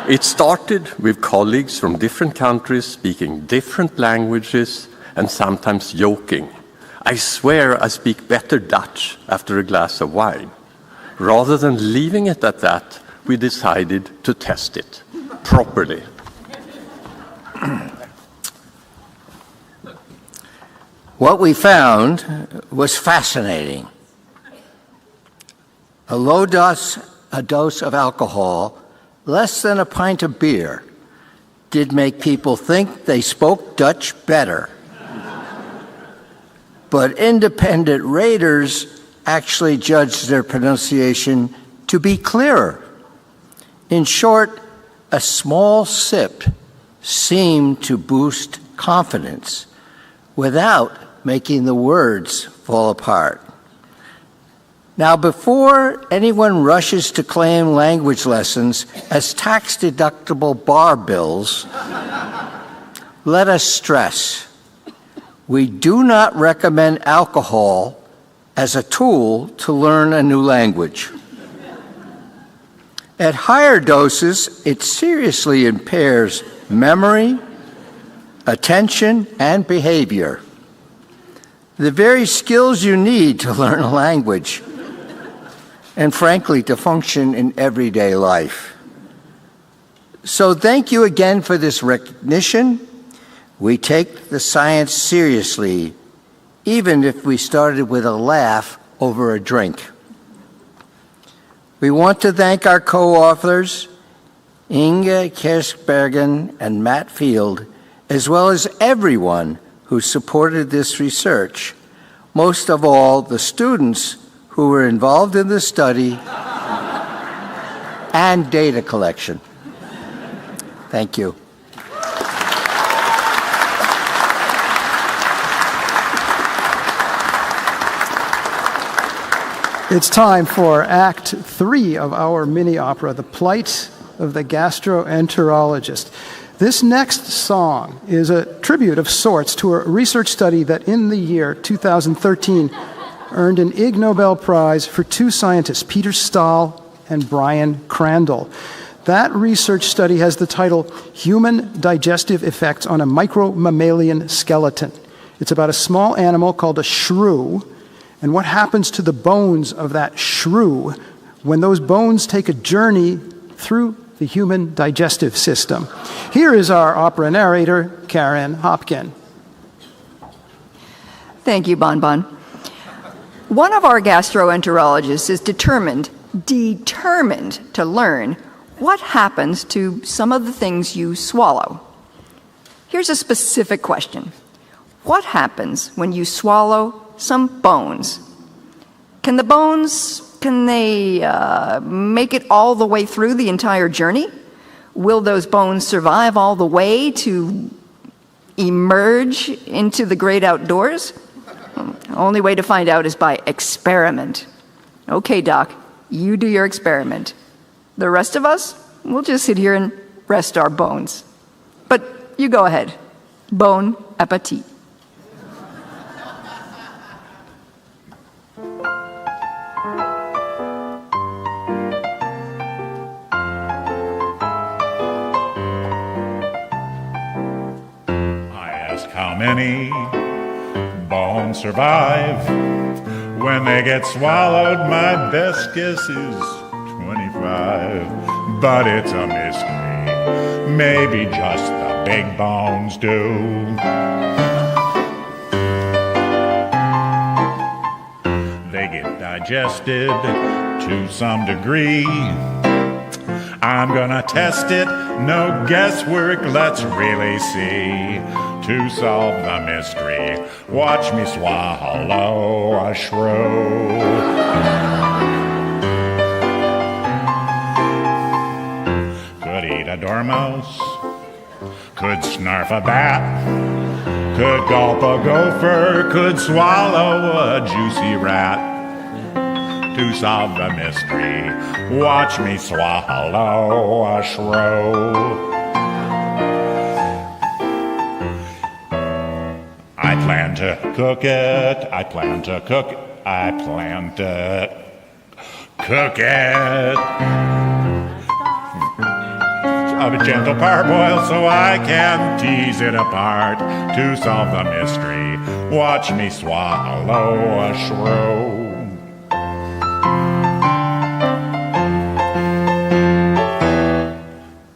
It started with colleagues from different countries speaking different languages and sometimes joking. I swear I speak better Dutch after a glass of wine. Rather than leaving it at that, we decided to test it properly. What we found was fascinating. A low dose of alcohol, less than a pint of beer, did make people think they spoke Dutch better. But independent raters actually judged their pronunciation to be clearer. In short, a small sip seemed to boost confidence without making the words fall apart. Now, before anyone rushes to claim language lessons as tax-deductible bar bills, let us stress, we do not recommend alcohol as a tool to learn a new language. At higher doses, it seriously impairs memory, attention, and behavior. The very skills you need to learn a language, and frankly, to function in everyday life. So thank you again for this recognition. We take the science seriously, even if we started with a laugh over a drink. We want to thank our co-authors, Inge Kirchbergen and Matt Field, as well as everyone who supported this research, most of all the students who were involved in the study and data collection. Thank you. It's time for Act 3 of our mini-opera, The Plight of the Gastroenterologist. This next song is a tribute of sorts to a research study that in the year 2013 earned an Ig Nobel Prize for two scientists, Peter Stahl and Brian Crandall. That research study has the title Human Digestive Effects on a Micromammalian Skeleton. It's about a small animal called a shrew, and what happens to the bones of that shrew when those bones take a journey through the human digestive system. Here is our opera narrator, Karen Hopkin. Thank you, Bonbon. One of our gastroenterologists is determined to learn what happens to some of the things you swallow. Here's a specific question. What happens when you swallow some bones? Can they make it all the way through the entire journey? Will those bones survive all the way to emerge into the great outdoors? The only way to find out is by experiment. Okay, Doc, you do your experiment. The rest of us, we'll just sit here and rest our bones. But you go ahead. Bon appetit. How many bones survive when they get swallowed? My best guess is 25, but it's a mystery. Maybe just the big bones do. They get digested to some degree. I'm gonna test it, no guesswork, let's really see. To solve the mystery, watch me swallow a shrew. Could eat a dormouse, could snarf a bat, could gulp a gopher, could swallow a juicy rat. To solve the mystery, watch me swallow a shrew. I plan to cook it, I plan to cook it. Of a gentle parboil so I can tease it apart. To solve the mystery, watch me swallow a shrew.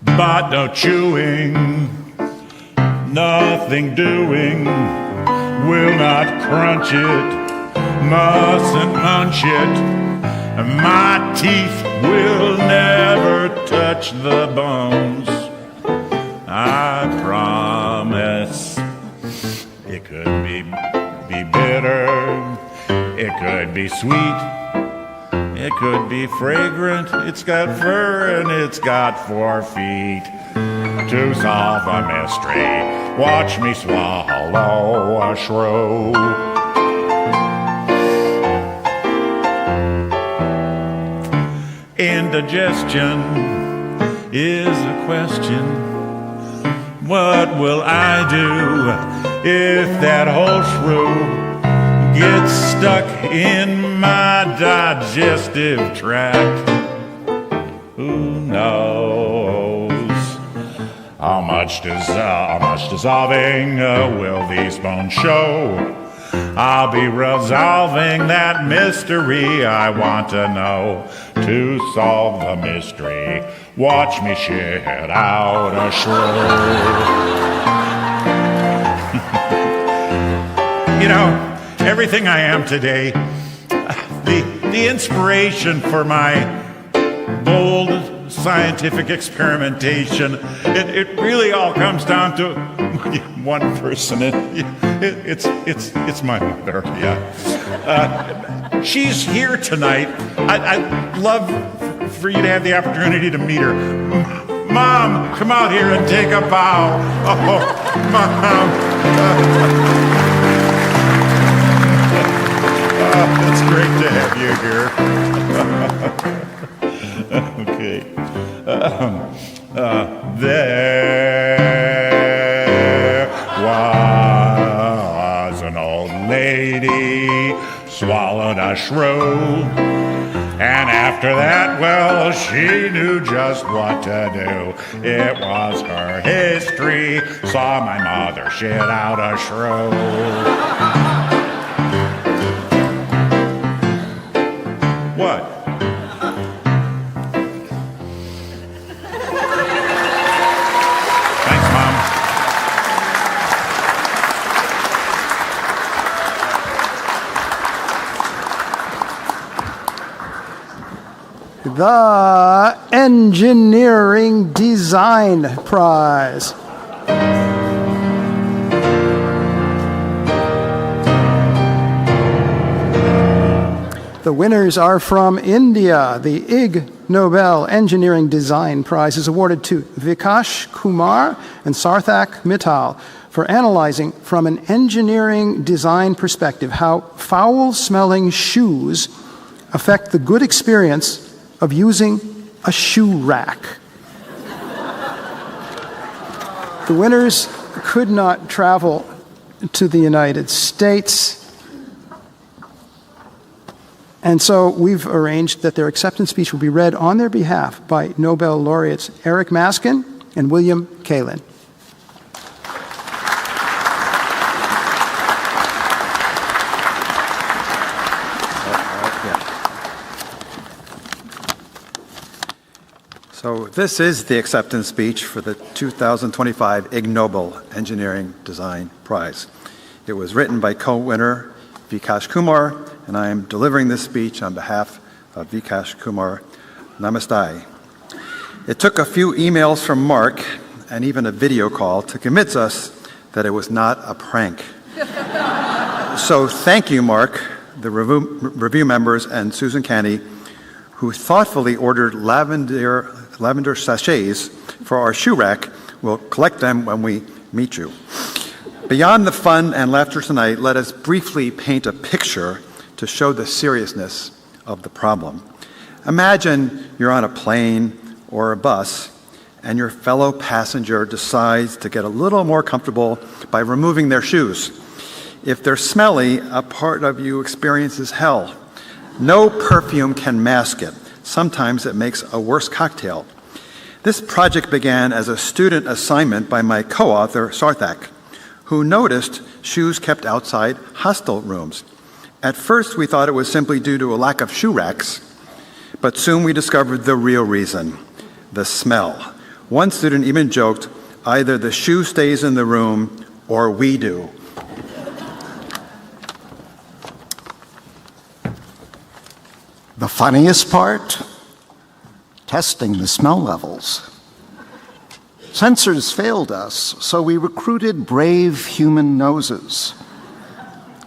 But no chewing, nothing doing, will not crunch it, mustn't munch it. My teeth will never touch the bones, I promise. It could be bitter, it could be sweet, it could be fragrant. It's got fur and it's got 4 feet. To solve the mystery, watch me swallow a shrew. Indigestion is a question. What will I do if that whole shrew gets stuck in my digestive tract? Who knows? How much dissolving will these bones show? I'll be resolving that mystery I want to know. To solve the mystery, watch me shit out a shrew. You know, everything I am today, the inspiration for my bold scientific experimentation, it really all comes down to one person. It's my mother. Yeah, she's here tonight. I'd love for you to have the opportunity to meet her. Mom, come out here and take a bow. Oh, Mom. It's great to have you here. Okay. There was an old lady swallowed a shrew, and after that, well, she knew just what to do. It was her history, saw my mother shit out a shrew. What? Thanks, Mom. The Engineering Design Prize. The winners are from India. The Ig Nobel Engineering Design Prize is awarded to Vikash Kumar and Sarthak Mittal for analyzing from an engineering design perspective how foul-smelling shoes affect the good experience of using a shoe rack. The winners could not travel to the United States, and so we've arranged that their acceptance speech will be read on their behalf by Nobel laureates Eric Maskin and William Kalin. So this is the acceptance speech for the 2025 Ig Nobel Engineering Design Prize. It was written by co-winner Vikash Kumar, and I am delivering this speech on behalf of Vikash Kumar. Namaste. It took a few emails from Mark and even a video call to convince us that it was not a prank. So thank you, Mark, the review members, and Susan Canny, who thoughtfully ordered lavender sachets for our shoe rack. We'll collect them when we meet you. Beyond the fun and laughter tonight, let us briefly paint a picture to show the seriousness of the problem. Imagine you're on a plane or a bus and your fellow passenger decides to get a little more comfortable by removing their shoes. If they're smelly, a part of you experiences hell. No perfume can mask it. Sometimes it makes a worse cocktail. This project began as a student assignment by my co-author, Sarthak, who noticed shoes kept outside hostel rooms. At first, we thought it was simply due to a lack of shoe racks, but soon we discovered the real reason, the smell. One student even joked, either the shoe stays in the room or we do. The funniest part? Testing the smell levels. Sensors failed us, so we recruited brave human noses.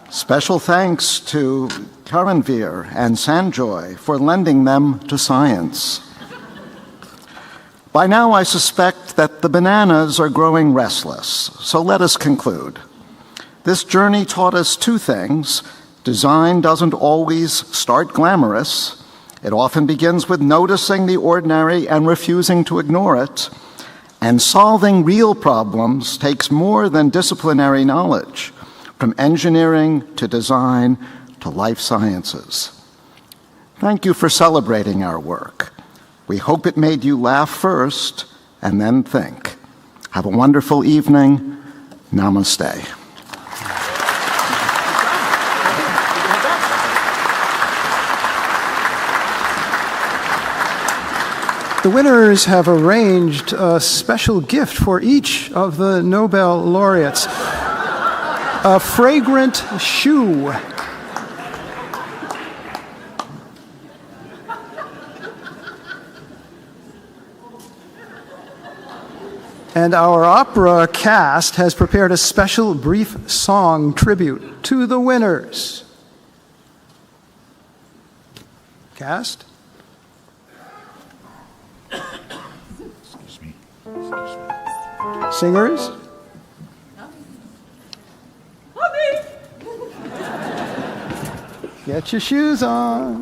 Special thanks to Karanveer and Sanjoy for lending them to science. By now, I suspect that the bananas are growing restless, so let us conclude. This journey taught us two things. Design doesn't always start glamorous, It often begins with noticing the ordinary and refusing to ignore it. And solving real problems takes more than disciplinary knowledge, from engineering to design to life sciences. Thank you for celebrating our work. We hope it made you laugh first and then think. Have a wonderful evening. Namaste. The winners have arranged a special gift for each of the Nobel laureates. A fragrant shoe. And our opera cast has prepared a special brief song tribute to the winners. Cast? Excuse me. Singers? Get your shoes on.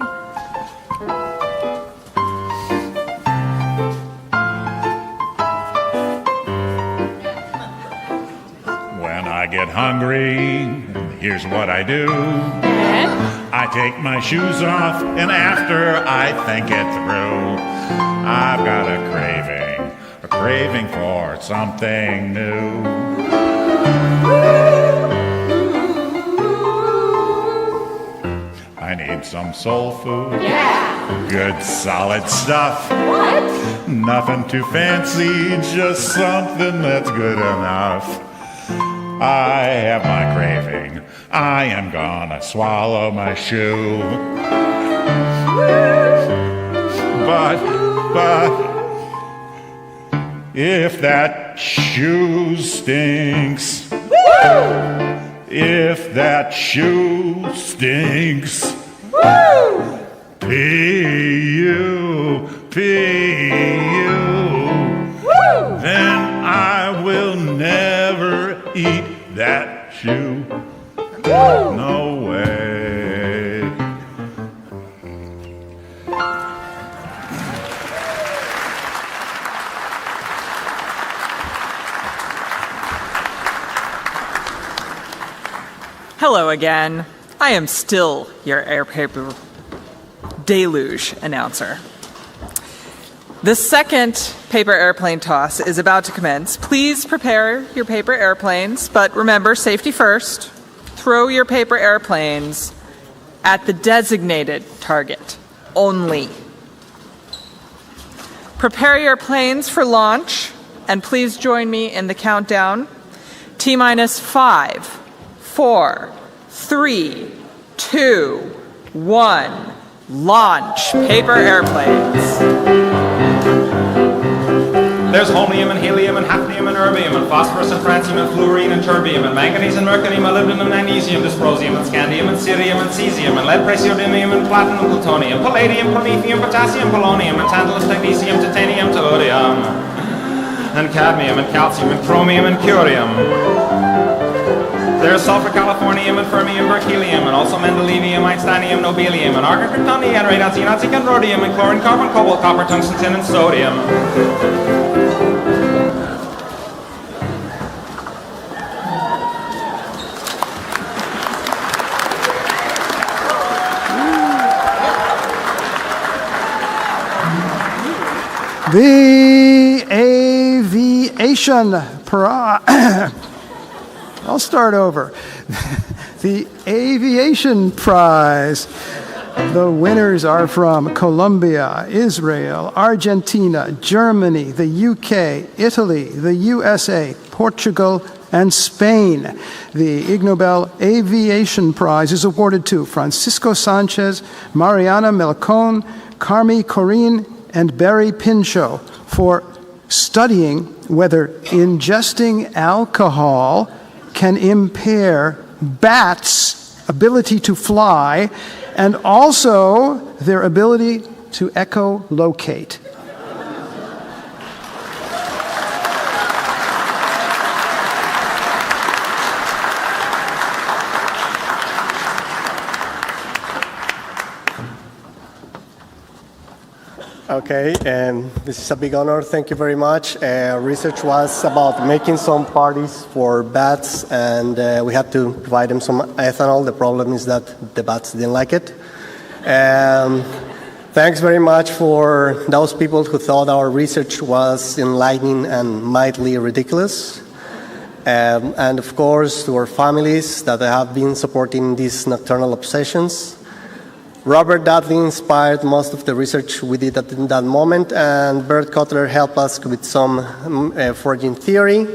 When I get hungry, here's what I do. I take my shoes off, and after I think it through, I've got a craving for something new. I need some soul food. Yeah. Good solid stuff. What? Nothing too fancy, just something that's good enough. I have my craving. I am gonna swallow my shoe. But if that shoe stinks, if that shoe stinks, P-U, then I will never eat that shoe. No way. Hello again. I am still your air paper deluge announcer. The second paper airplane toss is about to commence. Please prepare your paper airplanes, but remember, safety first. Throw your paper airplanes at the designated target only. Prepare your planes for launch, and please join me in the countdown. T-minus 5, 4, 3, 2, 1. Launch paper airplanes. There's holmium and helium and hafnium and erbium and phosphorus and francium and fluorine and terbium and manganese and mercury, molybdenum and magnesium, dysprosium and scandium and cerium and cesium and lead, praseodymium and platinum, plutonium, palladium, promethium, potassium, polonium and tantalus, technetium, titanium, tellurium and cadmium and calcium and chromium and curium. There's sulfur, californium, and fermium, berkelium, and also mendelevium, einsteinium, nobelium, and argon, kryptonium, radon, xenon, zinc, and rhodium, and chlorine, carbon, cobalt, copper, tungsten, tin, and sodium. The Aviation Prize. I'll start over. The Aviation Prize. The winners are from Colombia, Israel, Argentina, Germany, the UK, Italy, the USA, Portugal, and Spain. The Ig Nobel Aviation Prize is awarded to Francisco Sanchez, Mariana Melcon, Carmi Corinne, and Barry Pinchot for studying whether ingesting alcohol can impair bats' ability to fly and also their ability to echolocate. Okay, this is a big honor. Thank you very much. Research was about making some parties for bats, and we had to provide them some ethanol. The problem is that the bats didn't like it. Thanks very much for those people who thought our research was enlightening and mildly ridiculous. And of course, to our families that have been supporting these nocturnal obsessions. Robert Dudley inspired most of the research we did at that moment, and Bert Kotler helped us with some foraging theory.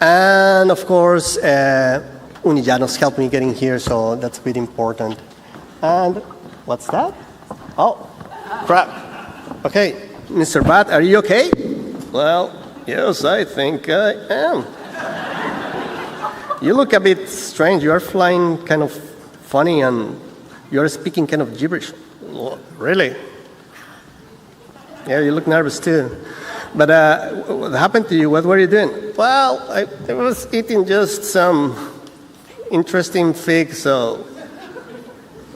And of course, Unijanos helped me getting here, so that's pretty important. And what's that? Oh, crap. Okay, Mr. Bat, are you okay? Well, yes, I think I am. You look a bit strange. You are flying kind of funny and you're speaking kind of gibberish. Really? Yeah, you look nervous too. But what happened to you? What were you doing? Well, I was eating just some interesting figs, so...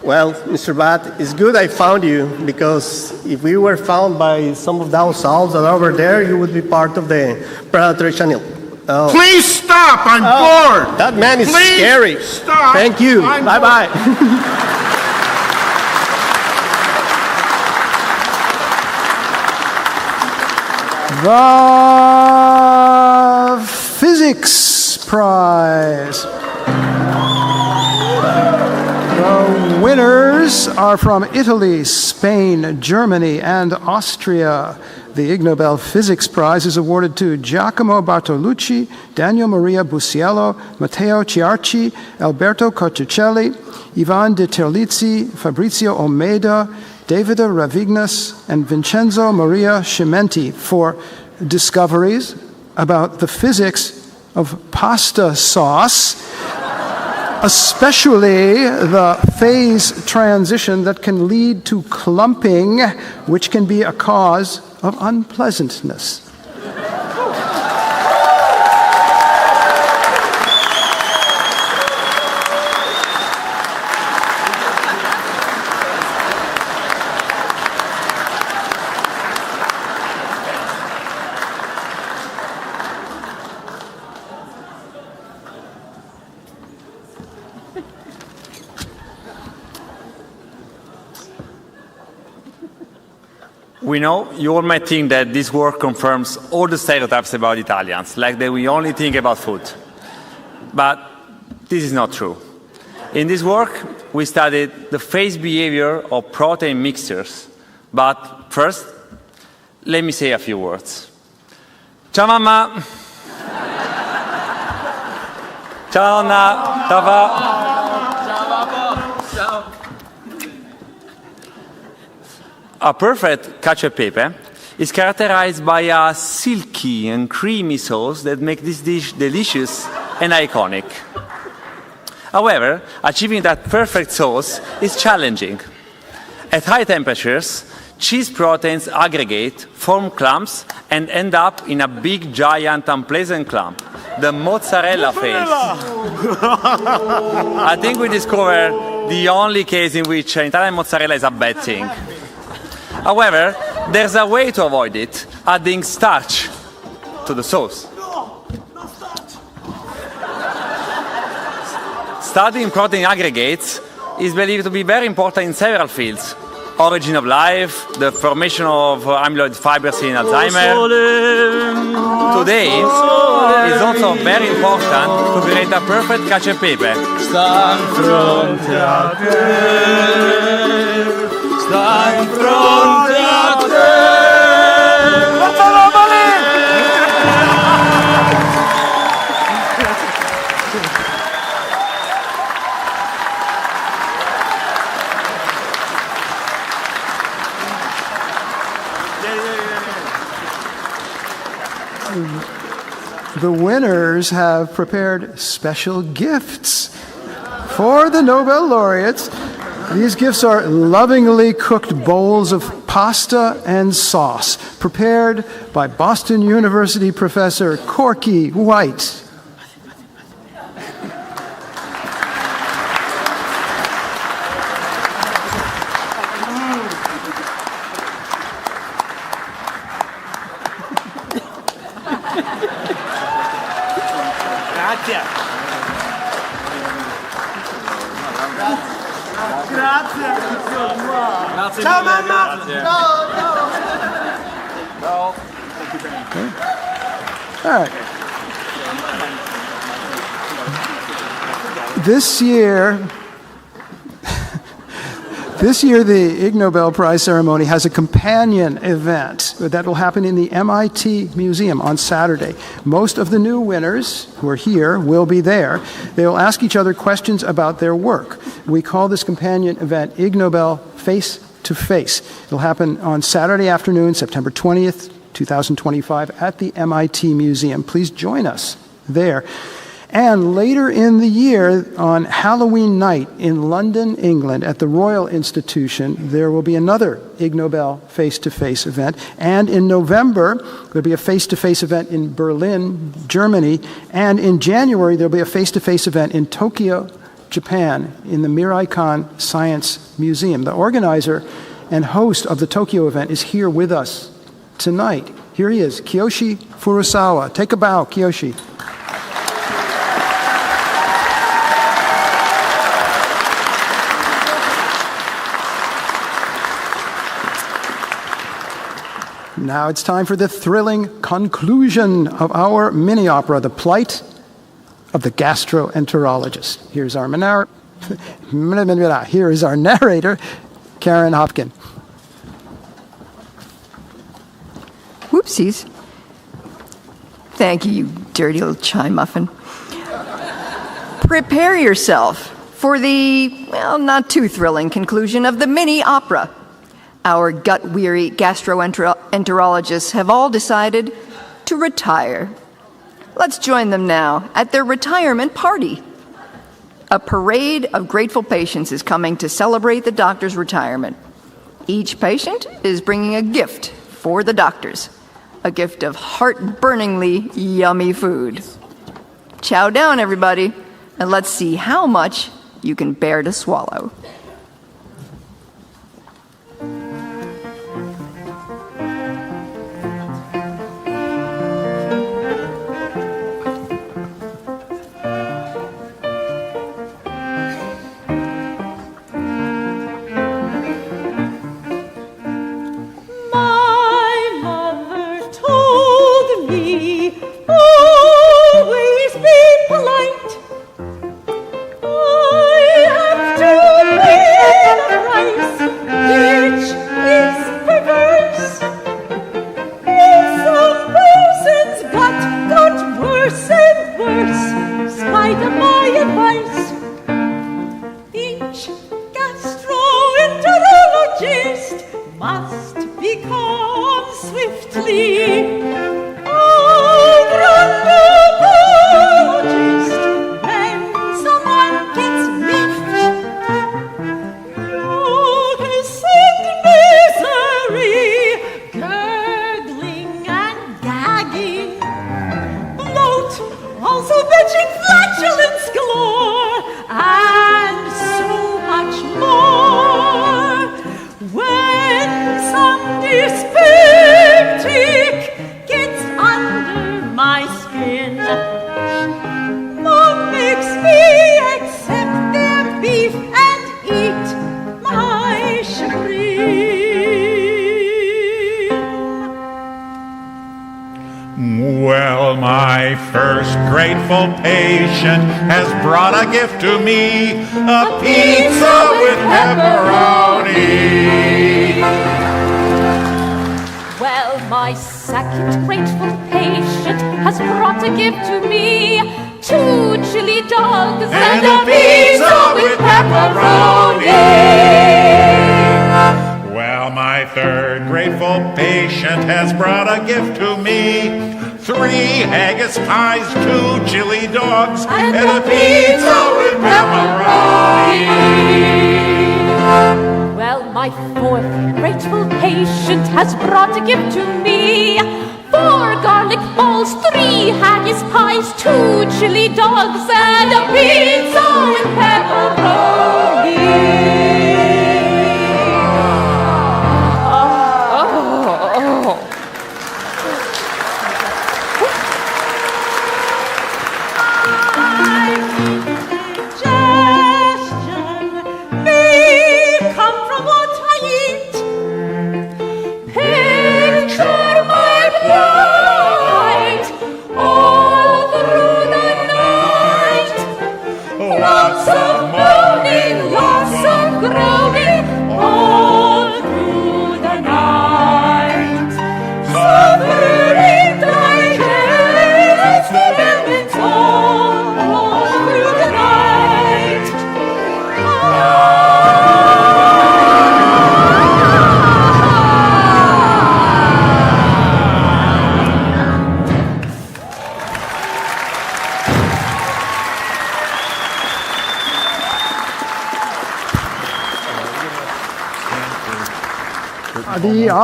Well, Mr. Bat, it's good I found you, because if we were found by some of those owls that are over there, you would be part of the predatory channel. Oh. Please stop! I'm bored! That man is Please scary. Stop! Thank you. Bye-bye. The Physics Prize. The winners are from Italy, Spain, Germany, and Austria. The Ig Nobel Physics Prize is awarded to Giacomo Bartolucci, Daniel Maria Busiello, Matteo Ciarci, Alberto Cotticelli, Ivan de Terlizzi, Fabrizio Almeida, David Ravignas, and Vincenzo Maria Cimenti for discoveries about the physics of pasta sauce, especially the phase transition that can lead to clumping, which can be a cause of unpleasantness. We know you all might think that this work confirms all the stereotypes about Italians, like that we only think about food. But this is not true. In this work, we studied the phase behavior of protein mixtures. But first, let me say a few words. Ciao mamma! Ciao Anna! Ciao pa! A perfect ketchup pepe is characterized by a silky and creamy sauce that makes this dish delicious and iconic. However, achieving that perfect sauce is challenging. At high temperatures, cheese proteins aggregate, form clumps, and end up in a big, giant, unpleasant clump, the mozzarella phase. I think we discovered the only case in which Italian mozzarella is a bad thing. However, there's a way to avoid it, adding starch to the sauce. Studying protein aggregates is believed to be very important in several fields. Origin of life, the formation of amyloid fibers in Alzheimer. Today, it's also very important to create a perfect cacio e pepe. Sta in fronte a te, sta in fronte a te. Quanta roba lì! The winners have prepared special gifts for the Nobel laureates. These gifts are lovingly cooked bowls of pasta and sauce prepared by Boston University professor Corky White. Ciao mamma! All right. This year, the Ig Nobel Prize ceremony has a companion event that will happen in the MIT Museum on Saturday. Most of the new winners who are here will be there. They will ask each other questions about their work. We call this companion event Ig Nobel Face to Face. It'll happen on Saturday afternoon, September 20th, 2025, at the MIT Museum. Please join us there. And later in the year, on Halloween night in London, England, at the Royal Institution, there will be another Ig Nobel face-to-face event. And in November, there'll be a face-to-face event in Berlin, Germany. And in January, there'll be a face-to-face event in Tokyo, Japan, in the Mirai-kan Science Museum. The organizer and host of the Tokyo event is here with us tonight. Here he is, Kiyoshi Furusawa. Take a bow, Kiyoshi. Now it's time for the thrilling conclusion of our mini-opera, The Plight of the Gastroenterologist. Here is our narrator, Karen Hopkin. Whoopsies. Thank you, you dirty little chai muffin. Prepare yourself for the, well, not too thrilling conclusion of the mini-opera. Our gut-weary gastroenterologists have all decided to retire. Let's join them now at their retirement party. A parade of grateful patients is coming to celebrate the doctor's retirement. Each patient is bringing a gift for the doctors, a gift of heart-burningly yummy food. Chow down, everybody, and let's see how much you can bear to swallow. Well, my first grateful patient has brought a gift to me, a pizza with pepperoni. Well, my second grateful patient has brought a gift to me, 2 chili dogs and a pizza with pepperoni. Well, my third grateful patient has brought a gift to me, 3 haggis pies, 2 chili dogs, and a pizza with pepperoni. Well, my fourth grateful patient has brought a gift to me, 4 garlic balls, 3 haggis pies, 2 chili dogs, and a pizza with pepperoni.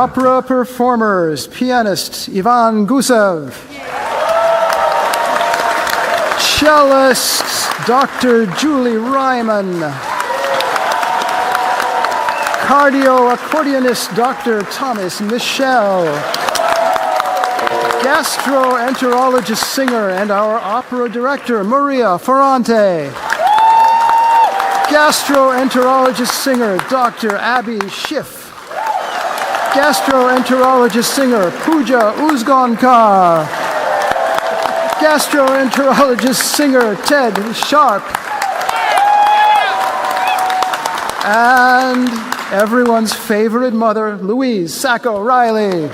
opera performers, pianist Ivan Gusev, cellist Dr. Julie Ryman, cardio accordionist Dr. Thomas Michel, gastroenterologist singer and our opera director Maria Ferrante, gastroenterologist singer Dr. Abby Schiff, gastroenterologist singer Pooja Uzgankar, gastroenterologist singer Ted Sharp, and everyone's favorite mother, Louise Sacco Riley.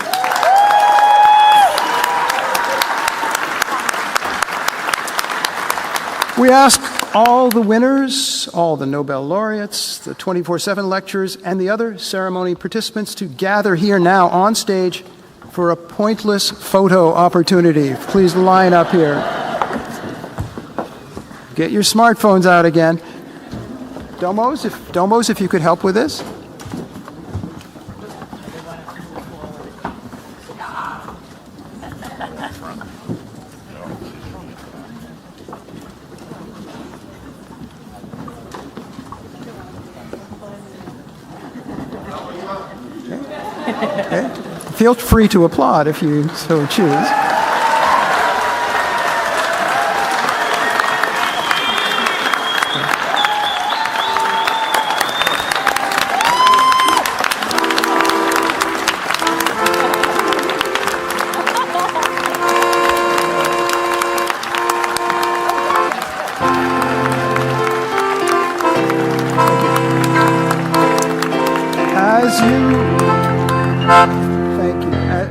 We ask all the winners, all the Nobel laureates, the 24/7 lecturers, and the other ceremony participants to gather here now on stage for a pointless photo opportunity. Please line up here. Get your smartphones out again. Domos, if you could help with this. Okay. Feel free to applaud if you so choose.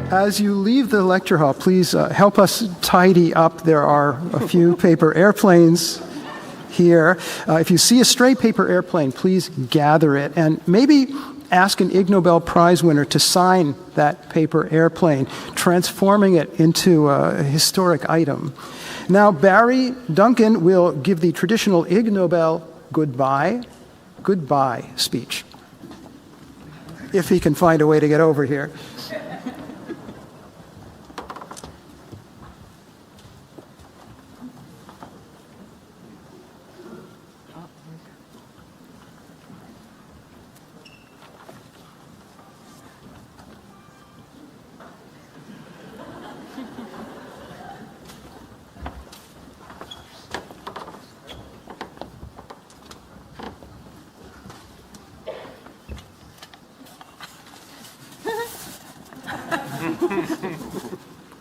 As you leave the lecture hall, please help us tidy up. There are a few paper airplanes here. If you see a stray paper airplane, please gather it and maybe ask an Ig Nobel Prize winner to sign that paper airplane, transforming it into a historic item. Now, Barry Duncan will give the traditional Ig Nobel goodbye speech, if he can find a way to get over here.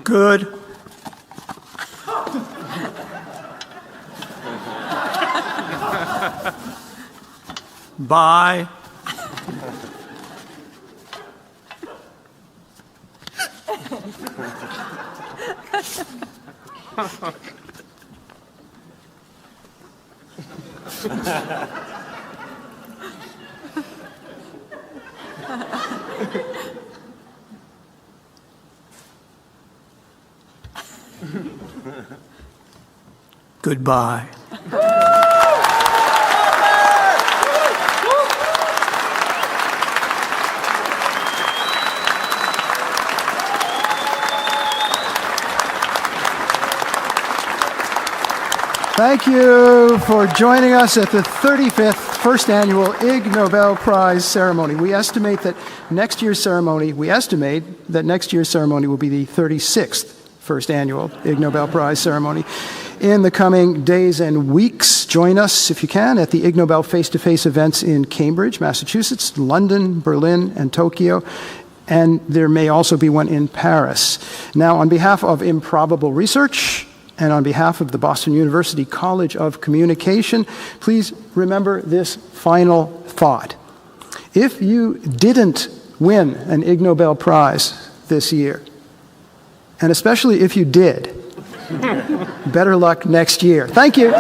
Good. Bye. Goodbye. Thank you for joining us at the 35th First Annual Ig Nobel Prize Ceremony. We estimate that next year's ceremony will be the 36th First Annual Ig Nobel Prize Ceremony. In the coming days and weeks, join us, if you can, at the Ig Nobel face-to-face events in Cambridge, Massachusetts, London, Berlin, and Tokyo. And there may also be one in Paris. Now, on behalf of Improbable Research, and on behalf of the Boston University College of Communication, please remember this final thought. If you didn't win an Ig Nobel Prize this year, and especially if you did, better luck next year. Thank you.